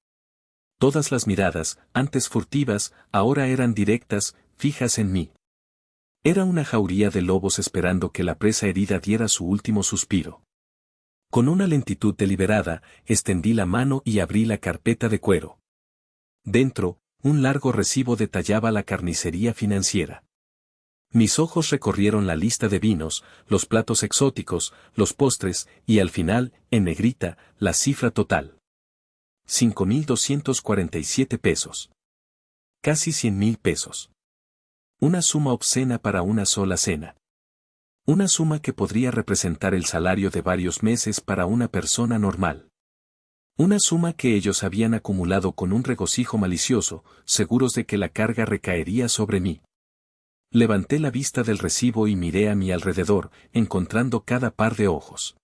Todas las miradas, antes furtivas, ahora eran directas, fijas en mí. Era una jauría de lobos esperando que la presa herida diera su último suspiro. Con una lentitud deliberada, extendí la mano y abrí la carpeta de cuero. Dentro, un largo recibo detallaba la carnicería financiera. Mis ojos recorrieron la lista de vinos, los platos exóticos, los postres, y al final, en negrita, la cifra total. 5.247 pesos. Casi 100.000 pesos. Una suma obscena para una sola cena. Una suma que podría representar el salario de varios meses para una persona normal. Una suma que ellos habían acumulado con un regocijo malicioso, seguros de que la carga recaería sobre mí. Levanté la vista del recibo y miré a mi alrededor, encontrando cada par de ojos.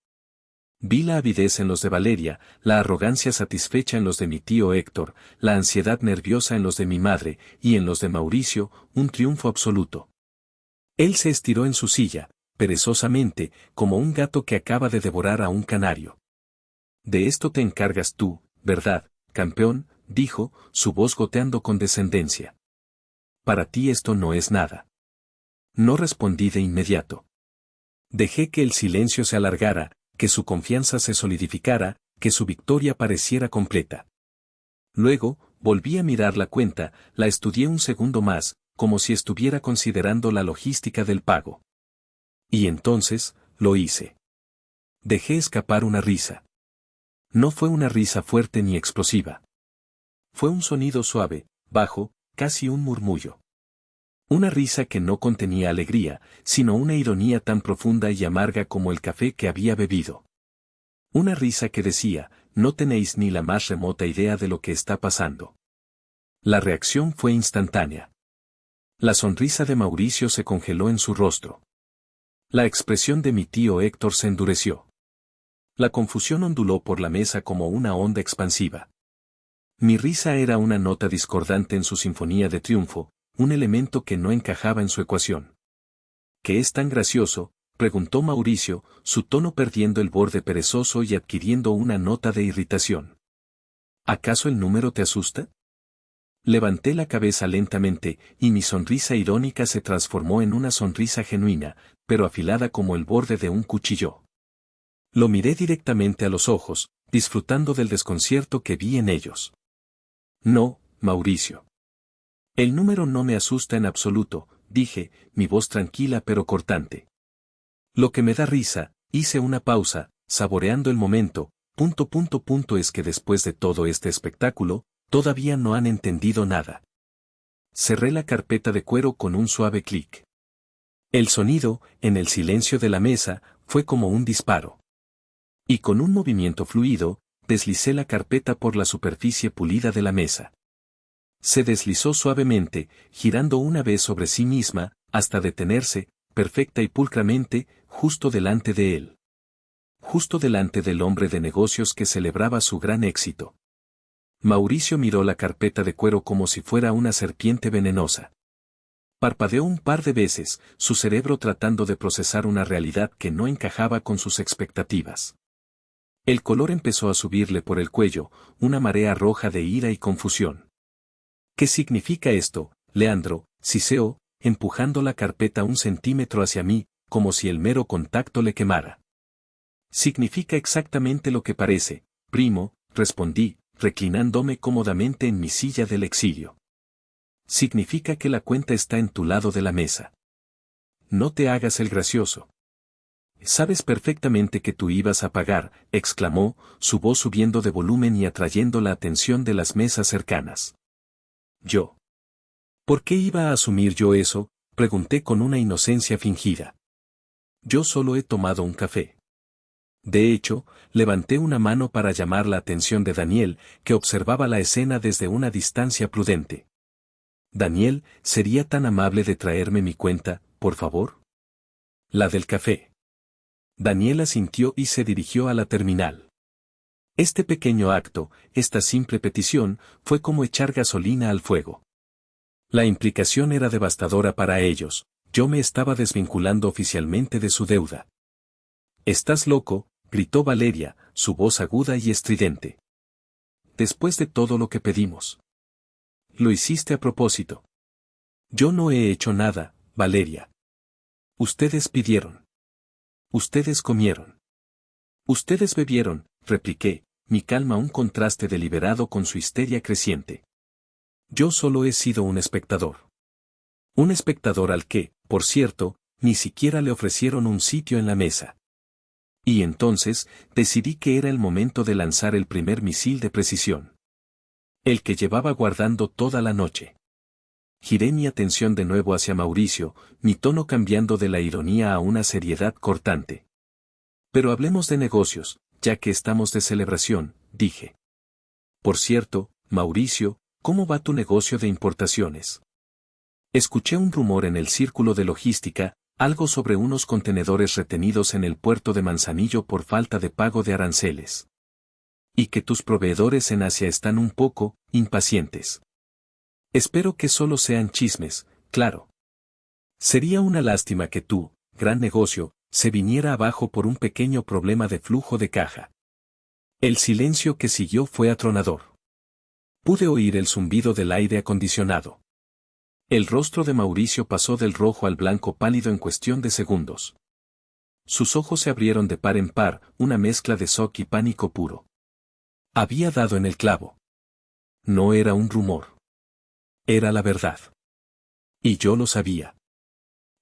Vi la avidez en los de Valeria, la arrogancia satisfecha en los de mi tío Héctor, la ansiedad nerviosa en los de mi madre, y en los de Mauricio, un triunfo absoluto. Él se estiró en su silla, perezosamente, como un gato que acaba de devorar a un canario. De esto te encargas tú, ¿verdad, campeón?, dijo, su voz goteando con descendencia. Para ti esto no es nada. No respondí de inmediato. Dejé que el silencio se alargara, que su confianza se solidificara, que su victoria pareciera completa. Luego, volví a mirar la cuenta, la estudié un segundo más, como si estuviera considerando la logística del pago. Y entonces, lo hice. Dejé escapar una risa. No fue una risa fuerte ni explosiva. Fue un sonido suave, bajo, casi un murmullo. Una risa que no contenía alegría, sino una ironía tan profunda y amarga como el café que había bebido. Una risa que decía, no tenéis ni la más remota idea de lo que está pasando. La reacción fue instantánea. La sonrisa de Mauricio se congeló en su rostro. La expresión de mi tío Héctor se endureció. La confusión onduló por la mesa como una onda expansiva. Mi risa era una nota discordante en su sinfonía de triunfo, un elemento que no encajaba en su ecuación. ¿Qué es tan gracioso?, preguntó Mauricio, su tono perdiendo el borde perezoso y adquiriendo una nota de irritación. ¿Acaso el número te asusta? Levanté la cabeza lentamente, y mi sonrisa irónica se transformó en una sonrisa genuina, pero afilada como el borde de un cuchillo. Lo miré directamente a los ojos, disfrutando del desconcierto que vi en ellos. No, Mauricio. El número no me asusta en absoluto, dije, mi voz tranquila pero cortante. Lo que me da risa, hice una pausa, saboreando el momento, es que después de todo este espectáculo, todavía no han entendido nada. Cerré la carpeta de cuero con un suave clic. El sonido, en el silencio de la mesa, fue como un disparo. Y con un movimiento fluido, deslicé la carpeta por la superficie pulida de la mesa. Se deslizó suavemente, girando una vez sobre sí misma, hasta detenerse, perfecta y pulcramente, justo delante de él. Justo delante del hombre de negocios que celebraba su gran éxito. Mauricio miró la carpeta de cuero como si fuera una serpiente venenosa. Parpadeó un par de veces, su cerebro tratando de procesar una realidad que no encajaba con sus expectativas. El color empezó a subirle por el cuello, una marea roja de ira y confusión. ¿Qué significa esto, Leandro? Siseó, empujando la carpeta 1 centímetro hacia mí, como si el mero contacto le quemara. Significa exactamente lo que parece, primo, respondí, reclinándome cómodamente en mi silla del exilio. Significa que la cuenta está en tu lado de la mesa. No te hagas el gracioso. Sabes perfectamente que tú ibas a pagar, exclamó, su voz subiendo de volumen y atrayendo la atención de las mesas cercanas. Yo. ¿Por qué iba a asumir yo eso? Pregunté con una inocencia fingida. Yo solo he tomado un café. De hecho, levanté una mano para llamar la atención de Daniel, que observaba la escena desde una distancia prudente. Daniel, ¿sería tan amable de traerme mi cuenta, por favor? La del café. Daniel asintió y se dirigió a la terminal. Este pequeño acto, esta simple petición, fue como echar gasolina al fuego. La implicación era devastadora para ellos, yo me estaba desvinculando oficialmente de su deuda. «¿Estás loco?», gritó Valeria, su voz aguda y estridente. «Después de todo lo que pedimos. Lo hiciste a propósito». «Yo no he hecho nada, Valeria. Ustedes pidieron. Ustedes comieron. Ustedes bebieron», repliqué, mi calma un contraste deliberado con su histeria creciente. «Yo solo he sido un espectador. Un espectador al que, por cierto, ni siquiera le ofrecieron un sitio en la mesa. Y entonces, decidí que era el momento de lanzar el primer misil de precisión. El que llevaba guardando toda la noche». Giré mi atención de nuevo hacia Mauricio, mi tono cambiando de la ironía a una seriedad cortante. «Pero hablemos de negocios, ya que estamos de celebración», dije. «Por cierto, Mauricio, ¿cómo va tu negocio de importaciones?» Escuché un rumor en el círculo de logística, algo sobre unos contenedores retenidos en el puerto de Manzanillo por falta de pago de aranceles. Y que tus proveedores en Asia están un poco impacientes. Espero que solo sean chismes, claro. Sería una lástima que tu gran negocio se viniera abajo por un pequeño problema de flujo de caja. El silencio que siguió fue atronador. Pude oír el zumbido del aire acondicionado. El rostro de Mauricio pasó del rojo al blanco pálido en cuestión de segundos. Sus ojos se abrieron de par en par, una mezcla de shock y pánico puro. Había dado en el clavo. No era un rumor. Era la verdad. Y yo lo sabía.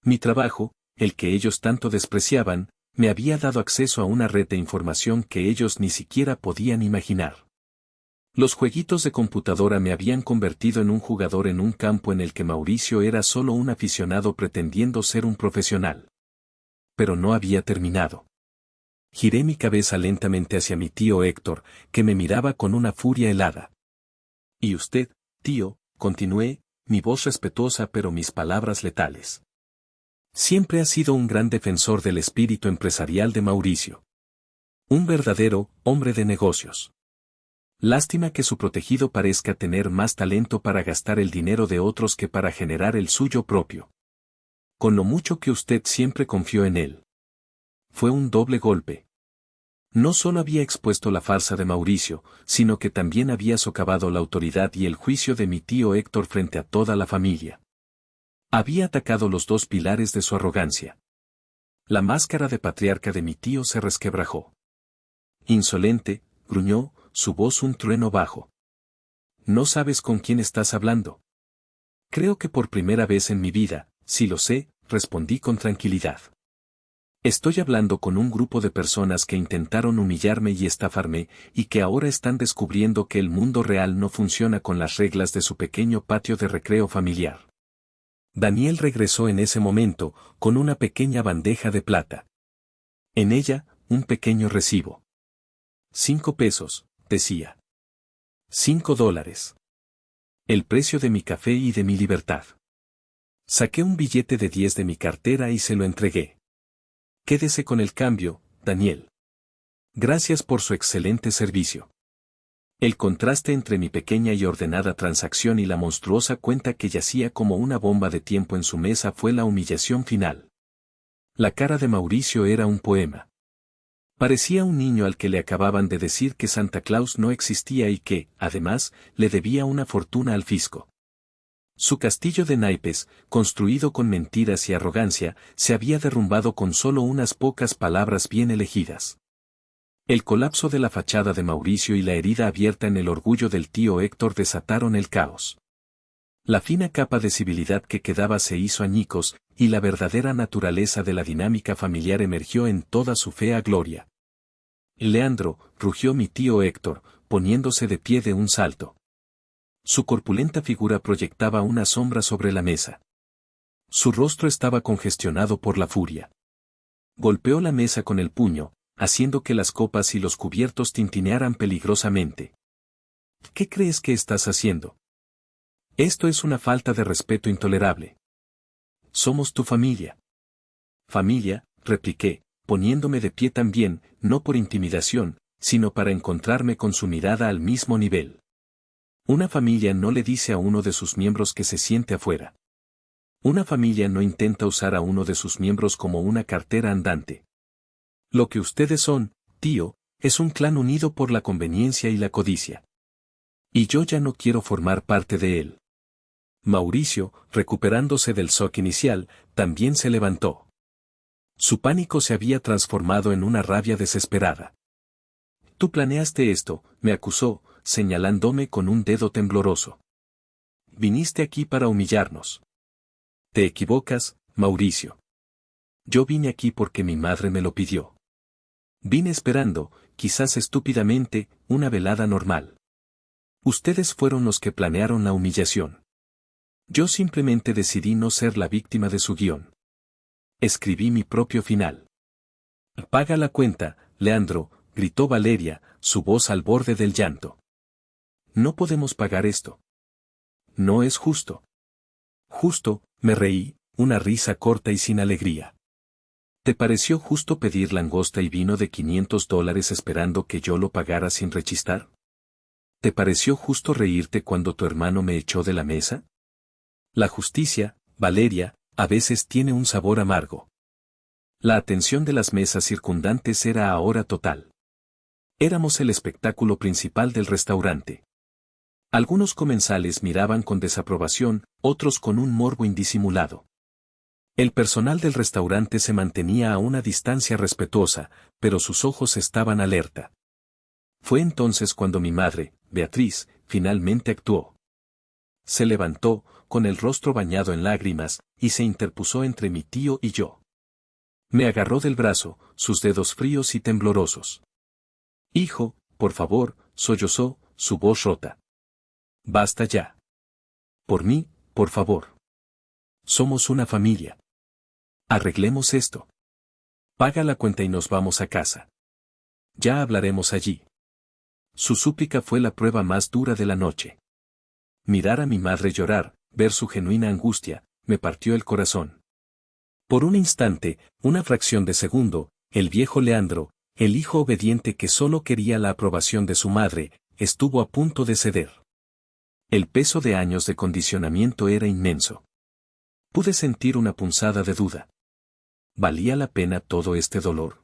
Mi trabajo, el que ellos tanto despreciaban, me había dado acceso a una red de información que ellos ni siquiera podían imaginar. Los jueguitos de computadora me habían convertido en un jugador en un campo en el que Mauricio era solo un aficionado pretendiendo ser un profesional. Pero no había terminado. Giré mi cabeza lentamente hacia mi tío Héctor, que me miraba con una furia helada. «¿Y usted, tío?», continué, mi voz respetuosa pero mis palabras letales. «Siempre ha sido un gran defensor del espíritu empresarial de Mauricio. Un verdadero hombre de negocios. Lástima que su protegido parezca tener más talento para gastar el dinero de otros que para generar el suyo propio. Con lo mucho que usted siempre confió en él». Fue un doble golpe. No solo había expuesto la farsa de Mauricio, sino que también había socavado la autoridad y el juicio de mi tío Héctor frente a toda la familia. Había atacado los dos pilares de su arrogancia. La máscara de patriarca de mi tío se resquebrajó. Insolente, gruñó, su voz un trueno bajo. ¿No sabes con quién estás hablando? Creo que por primera vez en mi vida, sí lo sé, respondí con tranquilidad. Estoy hablando con un grupo de personas que intentaron humillarme y estafarme, y que ahora están descubriendo que el mundo real no funciona con las reglas de su pequeño patio de recreo familiar. Daniel regresó en ese momento, con una pequeña bandeja de plata. En ella, un pequeño recibo. 5 pesos, decía. $5. El precio de mi café y de mi libertad. Saqué un billete de 10 de mi cartera y se lo entregué. Quédese con el cambio, Daniel. Gracias por su excelente servicio. El contraste entre mi pequeña y ordenada transacción y la monstruosa cuenta que yacía como una bomba de tiempo en su mesa fue la humillación final. La cara de Mauricio era un poema. Parecía un niño al que le acababan de decir que Santa Claus no existía y que, además, le debía una fortuna al fisco. Su castillo de naipes, construido con mentiras y arrogancia, se había derrumbado con solo unas pocas palabras bien elegidas. El colapso de la fachada de Mauricio y la herida abierta en el orgullo del tío Héctor desataron el caos. La fina capa de civilidad que quedaba se hizo añicos, y la verdadera naturaleza de la dinámica familiar emergió en toda su fea gloria. Leandro, rugió mi tío Héctor, poniéndose de pie de un salto. Su corpulenta figura proyectaba una sombra sobre la mesa. Su rostro estaba congestionado por la furia. Golpeó la mesa con el puño, haciendo que las copas y los cubiertos tintinearan peligrosamente. ¿Qué crees que estás haciendo? Esto es una falta de respeto intolerable. Somos tu familia. Familia, repliqué, poniéndome de pie también, no por intimidación, sino para encontrarme con su mirada al mismo nivel. Una familia no le dice a uno de sus miembros que se siente afuera. Una familia no intenta usar a uno de sus miembros como una cartera andante. Lo que ustedes son, tío, es un clan unido por la conveniencia y la codicia. Y yo ya no quiero formar parte de él. Mauricio, recuperándose del shock inicial, también se levantó. Su pánico se había transformado en una rabia desesperada. Tú planeaste esto, me acusó, señalándome con un dedo tembloroso. Viniste aquí para humillarnos. Te equivocas, Mauricio. Yo vine aquí porque mi madre me lo pidió. Vine esperando, quizás estúpidamente, una velada normal. Ustedes fueron los que planearon la humillación. Yo simplemente decidí no ser la víctima de su guión. Escribí mi propio final. Paga la cuenta, Leandro, gritó Valeria, su voz al borde del llanto. No podemos pagar esto. No es justo. Justo, me reí, una risa corta y sin alegría. ¿Te pareció justo pedir langosta y vino de $500 esperando que yo lo pagara sin rechistar? ¿Te pareció justo reírte cuando tu hermano me echó de la mesa? La justicia, Valeria, a veces tiene un sabor amargo. La atención de las mesas circundantes era ahora total. Éramos el espectáculo principal del restaurante. Algunos comensales miraban con desaprobación, otros con un morbo indisimulado. El personal del restaurante se mantenía a una distancia respetuosa, pero sus ojos estaban alerta. Fue entonces cuando mi madre, Beatriz, finalmente actuó. Se levantó, con el rostro bañado en lágrimas, y se interpuso entre mi tío y yo. Me agarró del brazo, sus dedos fríos y temblorosos. Hijo, por favor, sollozó, su voz rota. Basta ya. Por mí, por favor. Somos una familia. Arreglemos esto. Paga la cuenta y nos vamos a casa. Ya hablaremos allí. Su súplica fue la prueba más dura de la noche. Mirar a mi madre llorar, ver su genuina angustia, me partió el corazón. Por un instante, una fracción de segundo, el viejo Leandro, el hijo obediente que solo quería la aprobación de su madre, estuvo a punto de ceder. El peso de años de condicionamiento era inmenso. Pude sentir una punzada de duda. ¿Valía la pena todo este dolor?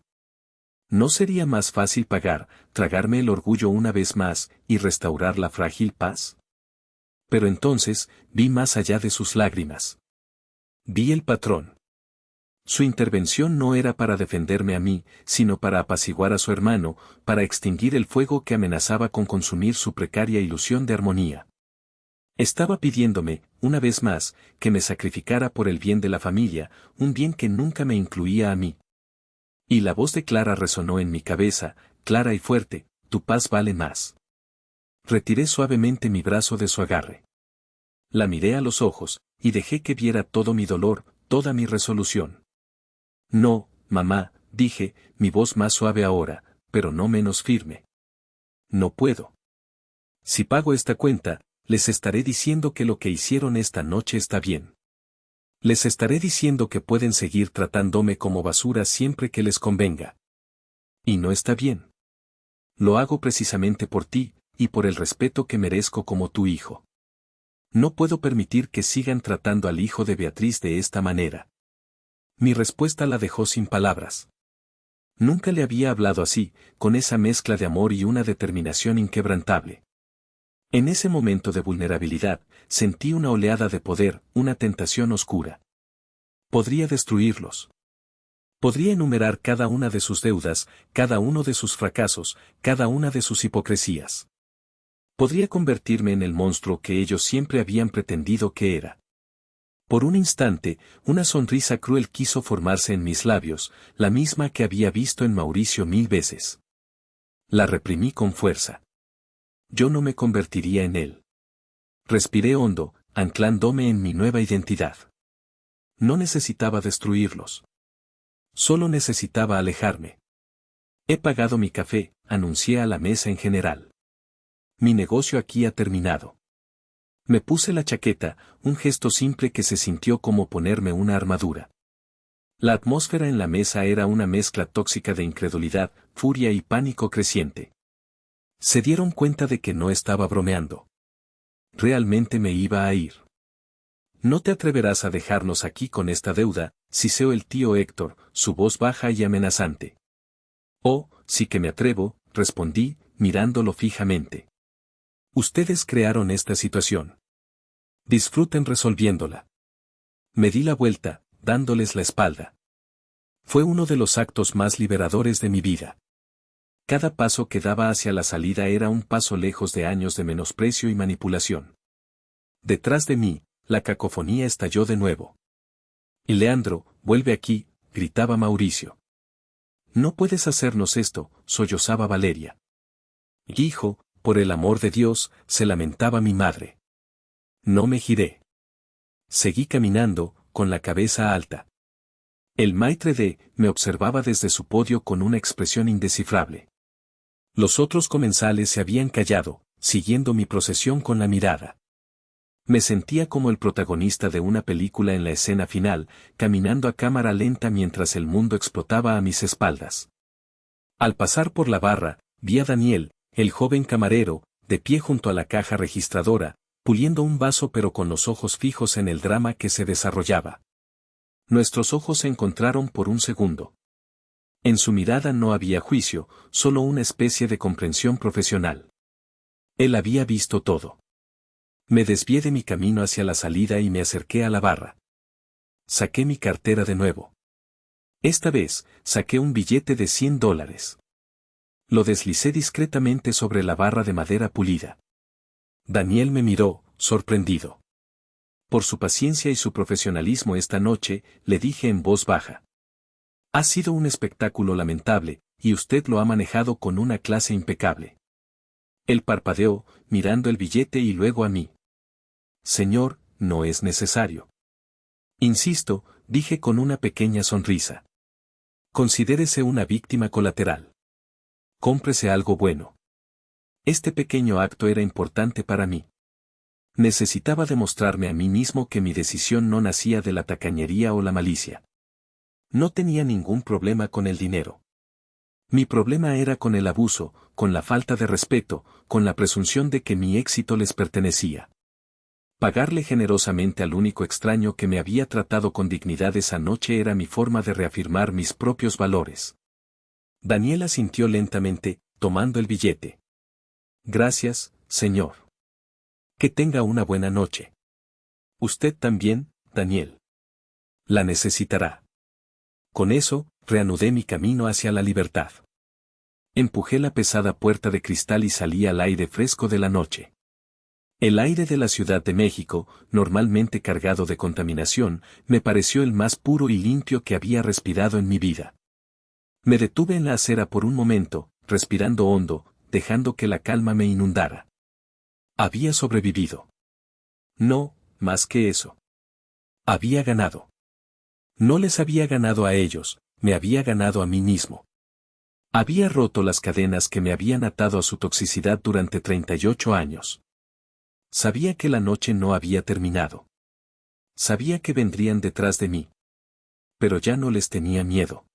¿No sería más fácil pagar, tragarme el orgullo una vez más, y restaurar la frágil paz? Pero entonces, vi más allá de sus lágrimas. Vi el patrón. Su intervención no era para defenderme a mí, sino para apaciguar a su hermano, para extinguir el fuego que amenazaba con consumir su precaria ilusión de armonía. Estaba pidiéndome, una vez más, que me sacrificara por el bien de la familia, un bien que nunca me incluía a mí. Y la voz de Clara resonó en mi cabeza, clara y fuerte: tu paz vale más. Retiré suavemente mi brazo de su agarre. La miré a los ojos, y dejé que viera todo mi dolor, toda mi resolución. No, mamá, dije, mi voz más suave ahora, pero no menos firme. No puedo. Si pago esta cuenta, les estaré diciendo que lo que hicieron esta noche está bien. Les estaré diciendo que pueden seguir tratándome como basura siempre que les convenga. Y no está bien. Lo hago precisamente por ti, y por el respeto que merezco como tu hijo. No puedo permitir que sigan tratando al hijo de Beatriz de esta manera. Mi respuesta la dejó sin palabras. Nunca le había hablado así, con esa mezcla de amor y una determinación inquebrantable. En ese momento de vulnerabilidad, sentí una oleada de poder, una tentación oscura. Podría destruirlos. Podría enumerar cada una de sus deudas, cada uno de sus fracasos, cada una de sus hipocresías. Podría convertirme en el monstruo que ellos siempre habían pretendido que era. Por un instante, una sonrisa cruel quiso formarse en mis labios, la misma que había visto en Mauricio 1000 veces. La reprimí con fuerza. Yo no me convertiría en él. Respiré hondo, anclándome en mi nueva identidad. No necesitaba destruirlos. Solo necesitaba alejarme. He pagado mi café, anuncié a la mesa en general. Mi negocio aquí ha terminado. Me puse la chaqueta, un gesto simple que se sintió como ponerme una armadura. La atmósfera en la mesa era una mezcla tóxica de incredulidad, furia y pánico creciente. Se dieron cuenta de que no estaba bromeando. Realmente me iba a ir. No te atreverás a dejarnos aquí con esta deuda, siseó el tío Héctor, su voz baja y amenazante. Oh, sí que me atrevo, respondí, mirándolo fijamente. Ustedes crearon esta situación. Disfruten resolviéndola. Me di la vuelta, dándoles la espalda. Fue uno de los actos más liberadores de mi vida. Cada paso que daba hacia la salida era un paso lejos de años de menosprecio y manipulación. Detrás de mí, la cacofonía estalló de nuevo. Y Leandro, vuelve aquí, gritaba Mauricio. No puedes hacernos esto, sollozaba Valeria. Hijo, por el amor de Dios, se lamentaba mi madre. No me giré. Seguí caminando, con la cabeza alta. El maitre d' me observaba desde su podio con una expresión indescifrable. Los otros comensales se habían callado, siguiendo mi procesión con la mirada. Me sentía como el protagonista de una película en la escena final, caminando a cámara lenta mientras el mundo explotaba a mis espaldas. Al pasar por la barra, vi a Daniel, el joven camarero, de pie junto a la caja registradora, puliendo un vaso pero con los ojos fijos en el drama que se desarrollaba. Nuestros ojos se encontraron por un segundo. En su mirada no había juicio, solo una especie de comprensión profesional. Él había visto todo. Me desvié de mi camino hacia la salida y me acerqué a la barra. Saqué mi cartera de nuevo. Esta vez, saqué un billete de $100. Lo deslicé discretamente sobre la barra de madera pulida. Daniel me miró, sorprendido. Por su paciencia y su profesionalismo esta noche, le dije en voz baja. Ha sido un espectáculo lamentable, y usted lo ha manejado con una clase impecable. Él parpadeó, mirando el billete y luego a mí. Señor, no es necesario. Insisto, dije con una pequeña sonrisa. Considérese una víctima colateral. Cómprese algo bueno. Este pequeño acto era importante para mí. Necesitaba demostrarme a mí mismo que mi decisión no nacía de la tacañería o la malicia. No tenía ningún problema con el dinero. Mi problema era con el abuso, con la falta de respeto, con la presunción de que mi éxito les pertenecía. Pagarle generosamente al único extraño que me había tratado con dignidad esa noche era mi forma de reafirmar mis propios valores. Daniel asintió lentamente, tomando el billete. Gracias, señor. Que tenga una buena noche. Usted también, Daniel. La necesitará. Con eso, reanudé mi camino hacia la libertad. Empujé la pesada puerta de cristal y salí al aire fresco de la noche. El aire de la Ciudad de México, normalmente cargado de contaminación, me pareció el más puro y limpio que había respirado en mi vida. Me detuve en la acera por un momento, respirando hondo, dejando que la calma me inundara. Había sobrevivido. No, más que eso. Había ganado. No les había ganado a ellos, me había ganado a mí mismo. Había roto las cadenas que me habían atado a su toxicidad durante 38 años. Sabía que la noche no había terminado. Sabía que vendrían detrás de mí. Pero ya no les tenía miedo.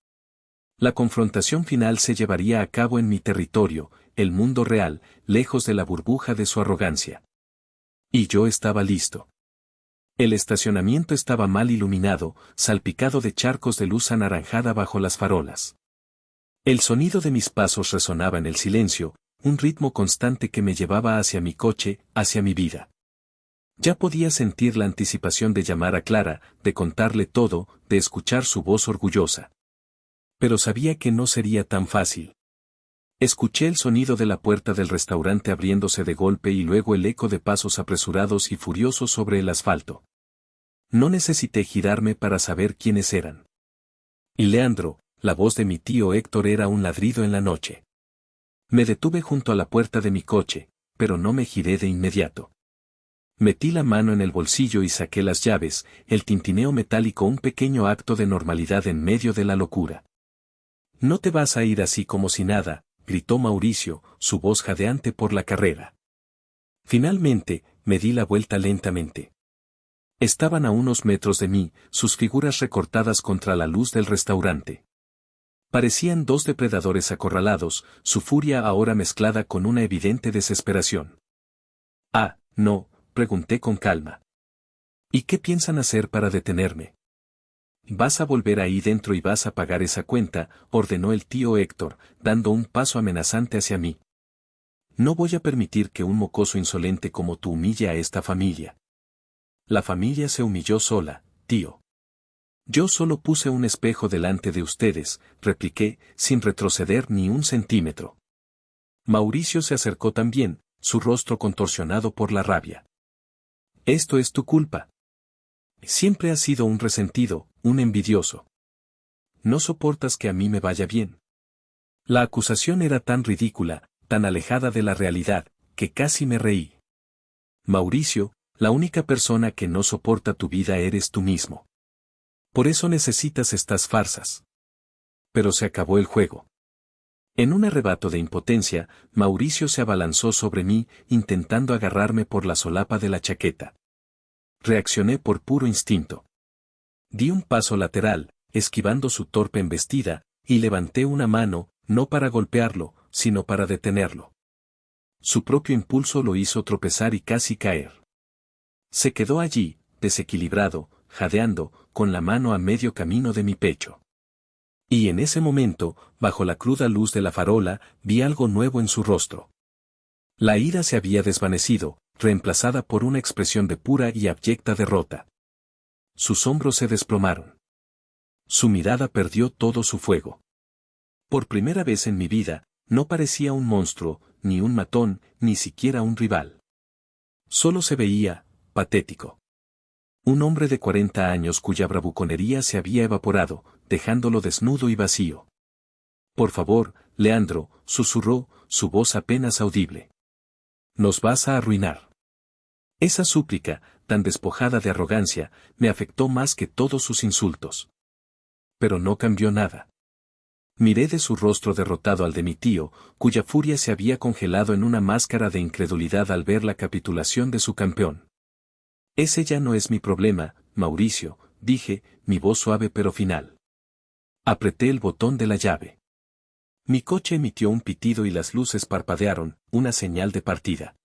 La confrontación final se llevaría a cabo en mi territorio, el mundo real, lejos de la burbuja de su arrogancia. Y yo estaba listo. El estacionamiento estaba mal iluminado, salpicado de charcos de luz anaranjada bajo las farolas. El sonido de mis pasos resonaba en el silencio, un ritmo constante que me llevaba hacia mi coche, hacia mi vida. Ya podía sentir la anticipación de llamar a Clara, de contarle todo, de escuchar su voz orgullosa. Pero sabía que no sería tan fácil. Escuché el sonido de la puerta del restaurante abriéndose de golpe y luego el eco de pasos apresurados y furiosos sobre el asfalto. No necesité girarme para saber quiénes eran. Y Leandro, la voz de mi tío Héctor era un ladrido en la noche. Me detuve junto a la puerta de mi coche, pero no me giré de inmediato. Metí la mano en el bolsillo y saqué las llaves, el tintineo metálico un pequeño acto de normalidad en medio de la locura. No te vas a ir así como si nada, gritó Mauricio, su voz jadeante por la carrera. Finalmente, me di la vuelta lentamente. Estaban a unos metros de mí, sus figuras recortadas contra la luz del restaurante. Parecían dos depredadores acorralados, su furia ahora mezclada con una evidente desesperación. Ah, no, pregunté con calma. ¿Y qué piensan hacer para detenerme? Vas a volver ahí dentro y vas a pagar esa cuenta, ordenó el tío Héctor, dando un paso amenazante hacia mí. No voy a permitir que un mocoso insolente como tú humille a esta familia. La familia se humilló sola, tío. Yo solo puse un espejo delante de ustedes, repliqué, sin retroceder ni un centímetro. Mauricio se acercó también, su rostro contorsionado por la rabia. Esto es tu culpa. Siempre has sido un resentido, un envidioso. No soportas que a mí me vaya bien. La acusación era tan ridícula, tan alejada de la realidad, que casi me reí. Mauricio, la única persona que no soporta tu vida eres tú mismo. Por eso necesitas estas farsas. Pero se acabó el juego. En un arrebato de impotencia, Mauricio se abalanzó sobre mí, intentando agarrarme por la solapa de la chaqueta. Reaccioné por puro instinto. Di un paso lateral, esquivando su torpe embestida, y levanté una mano, no para golpearlo, sino para detenerlo. Su propio impulso lo hizo tropezar y casi caer. Se quedó allí, desequilibrado, jadeando, con la mano a medio camino de mi pecho. Y en ese momento, bajo la cruda luz de la farola, vi algo nuevo en su rostro. La ira se había desvanecido, reemplazada por una expresión de pura y abyecta derrota. Sus hombros se desplomaron. Su mirada perdió todo su fuego. Por primera vez en mi vida, no parecía un monstruo, ni un matón, ni siquiera un rival. Solo se veía, patético. Un hombre de 40 años cuya bravuconería se había evaporado, dejándolo desnudo y vacío. Por favor, Leandro, susurró, su voz apenas audible. Nos vas a arruinar. Esa súplica, tan despojada de arrogancia, me afectó más que todos sus insultos. Pero no cambió nada. Miré de su rostro derrotado al de mi tío, cuya furia se había congelado en una máscara de incredulidad al ver la capitulación de su campeón. Ese ya no es mi problema, Mauricio, dije, mi voz suave pero final. Apreté el botón de la llave. Mi coche emitió un pitido y las luces parpadearon, una señal de partida.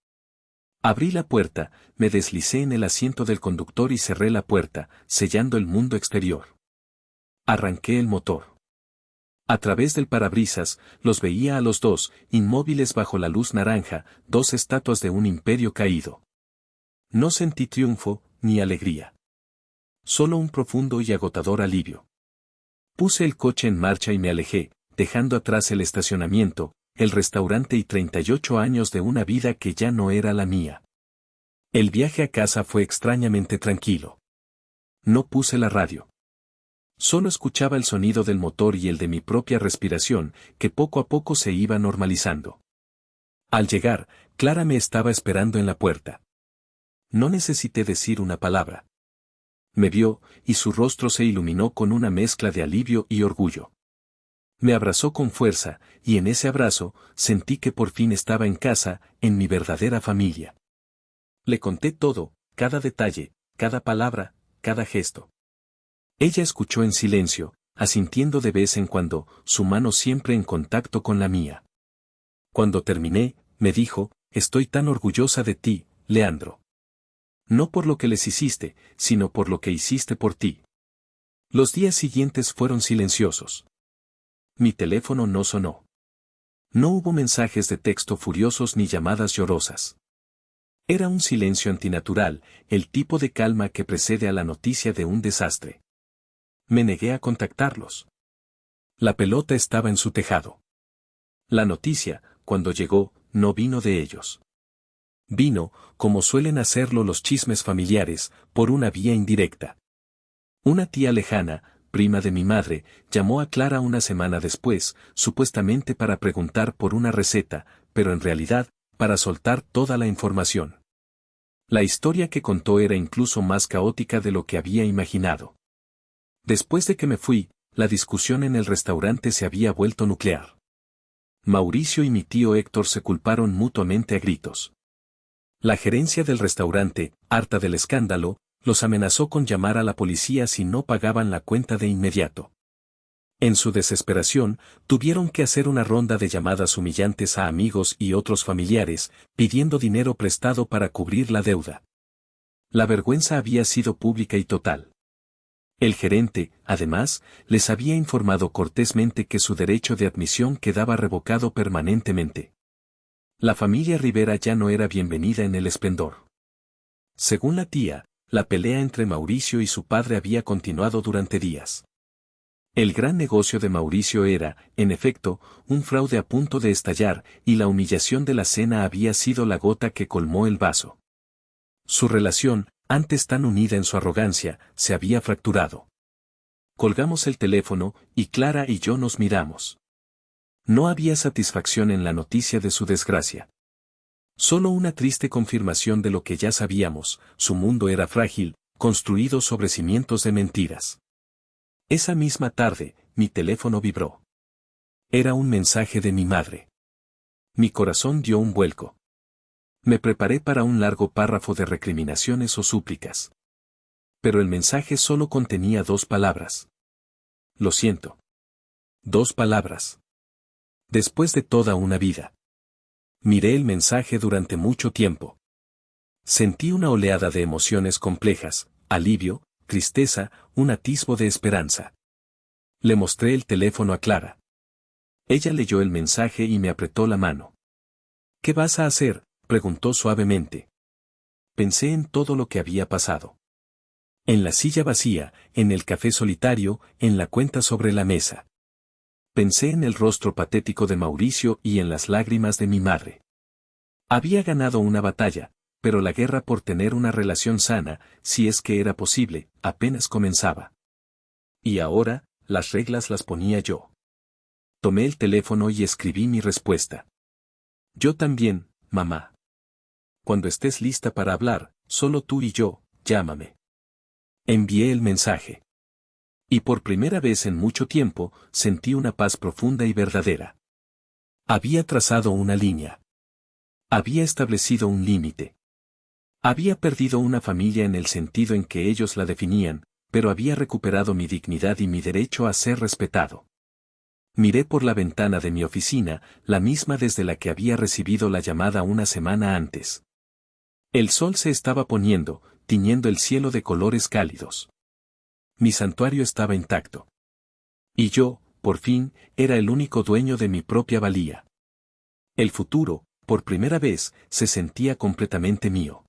Abrí la puerta, me deslicé en el asiento del conductor y cerré la puerta, sellando el mundo exterior. Arranqué el motor. A través del parabrisas, los veía a los dos, inmóviles bajo la luz naranja, dos estatuas de un imperio caído. No sentí triunfo, ni alegría. Solo un profundo y agotador alivio. Puse el coche en marcha y me alejé, dejando atrás el estacionamiento, el restaurante y 38 años de una vida que ya no era la mía. El viaje a casa fue extrañamente tranquilo. No puse la radio. Solo escuchaba el sonido del motor y el de mi propia respiración, que poco a poco se iba normalizando. Al llegar, Clara me estaba esperando en la puerta. No necesité decir una palabra. Me vio, y su rostro se iluminó con una mezcla de alivio y orgullo. Me abrazó con fuerza, y en ese abrazo, sentí que por fin estaba en casa, en mi verdadera familia. Le conté todo, cada detalle, cada palabra, cada gesto. Ella escuchó en silencio, asintiendo de vez en cuando, su mano siempre en contacto con la mía. Cuando terminé, me dijo, estoy tan orgullosa de ti, Leandro. No por lo que les hiciste, sino por lo que hiciste por ti. Los días siguientes fueron silenciosos. Mi teléfono no sonó. No hubo mensajes de texto furiosos ni llamadas llorosas. Era un silencio antinatural, el tipo de calma que precede a la noticia de un desastre. Me negué a contactarlos. La pelota estaba en su tejado. La noticia, cuando llegó, no vino de ellos. Vino, como suelen hacerlo los chismes familiares, por una vía indirecta. Una tía lejana, prima de mi madre, llamó a Clara una semana después, supuestamente para preguntar por una receta, pero en realidad, para soltar toda la información. La historia que contó era incluso más caótica de lo que había imaginado. Después de que me fui, la discusión en el restaurante se había vuelto nuclear. Mauricio y mi tío Héctor se culparon mutuamente a gritos. La gerencia del restaurante, harta del escándalo, los amenazó con llamar a la policía si no pagaban la cuenta de inmediato. En su desesperación, tuvieron que hacer una ronda de llamadas humillantes a amigos y otros familiares, pidiendo dinero prestado para cubrir la deuda. La vergüenza había sido pública y total. El gerente, además, les había informado cortésmente que su derecho de admisión quedaba revocado permanentemente. La familia Rivera ya no era bienvenida en el esplendor. Según la tía, la pelea entre Mauricio y su padre había continuado durante días. El gran negocio de Mauricio era, en efecto, un fraude a punto de estallar, y la humillación de la cena había sido la gota que colmó el vaso. Su relación, antes tan unida en su arrogancia, se había fracturado. Colgamos el teléfono, y Clara y yo nos miramos. No había satisfacción en la noticia de su desgracia. Solo una triste confirmación de lo que ya sabíamos, su mundo era frágil, construido sobre cimientos de mentiras. Esa misma tarde, mi teléfono vibró. Era un mensaje de mi madre. Mi corazón dio un vuelco. Me preparé para un largo párrafo de recriminaciones o súplicas. Pero el mensaje solo contenía 2 palabras. Lo siento. 2 palabras. Después de toda una vida. Miré el mensaje durante mucho tiempo. Sentí una oleada de emociones complejas, alivio, tristeza, un atisbo de esperanza. Le mostré el teléfono a Clara. Ella leyó el mensaje y me apretó la mano. ¿Qué vas a hacer?, preguntó suavemente. Pensé en todo lo que había pasado. En la silla vacía, en el café solitario, en la cuenta sobre la mesa. Pensé en el rostro patético de Mauricio y en las lágrimas de mi madre. Había ganado una batalla, pero la guerra por tener una relación sana, si es que era posible, apenas comenzaba. Y ahora, las reglas las ponía yo. Tomé el teléfono y escribí mi respuesta. Yo también, mamá. Cuando estés lista para hablar, solo tú y yo, llámame. Envié el mensaje. Y por primera vez en mucho tiempo, sentí una paz profunda y verdadera. Había trazado una línea. Había establecido un límite. Había perdido una familia en el sentido en que ellos la definían, pero había recuperado mi dignidad y mi derecho a ser respetado. Miré por la ventana de mi oficina, la misma desde la que había recibido la llamada una semana antes. El sol se estaba poniendo, tiñendo el cielo de colores cálidos. Mi santuario estaba intacto. Y yo, por fin, era el único dueño de mi propia valía. El futuro, por primera vez, se sentía completamente mío.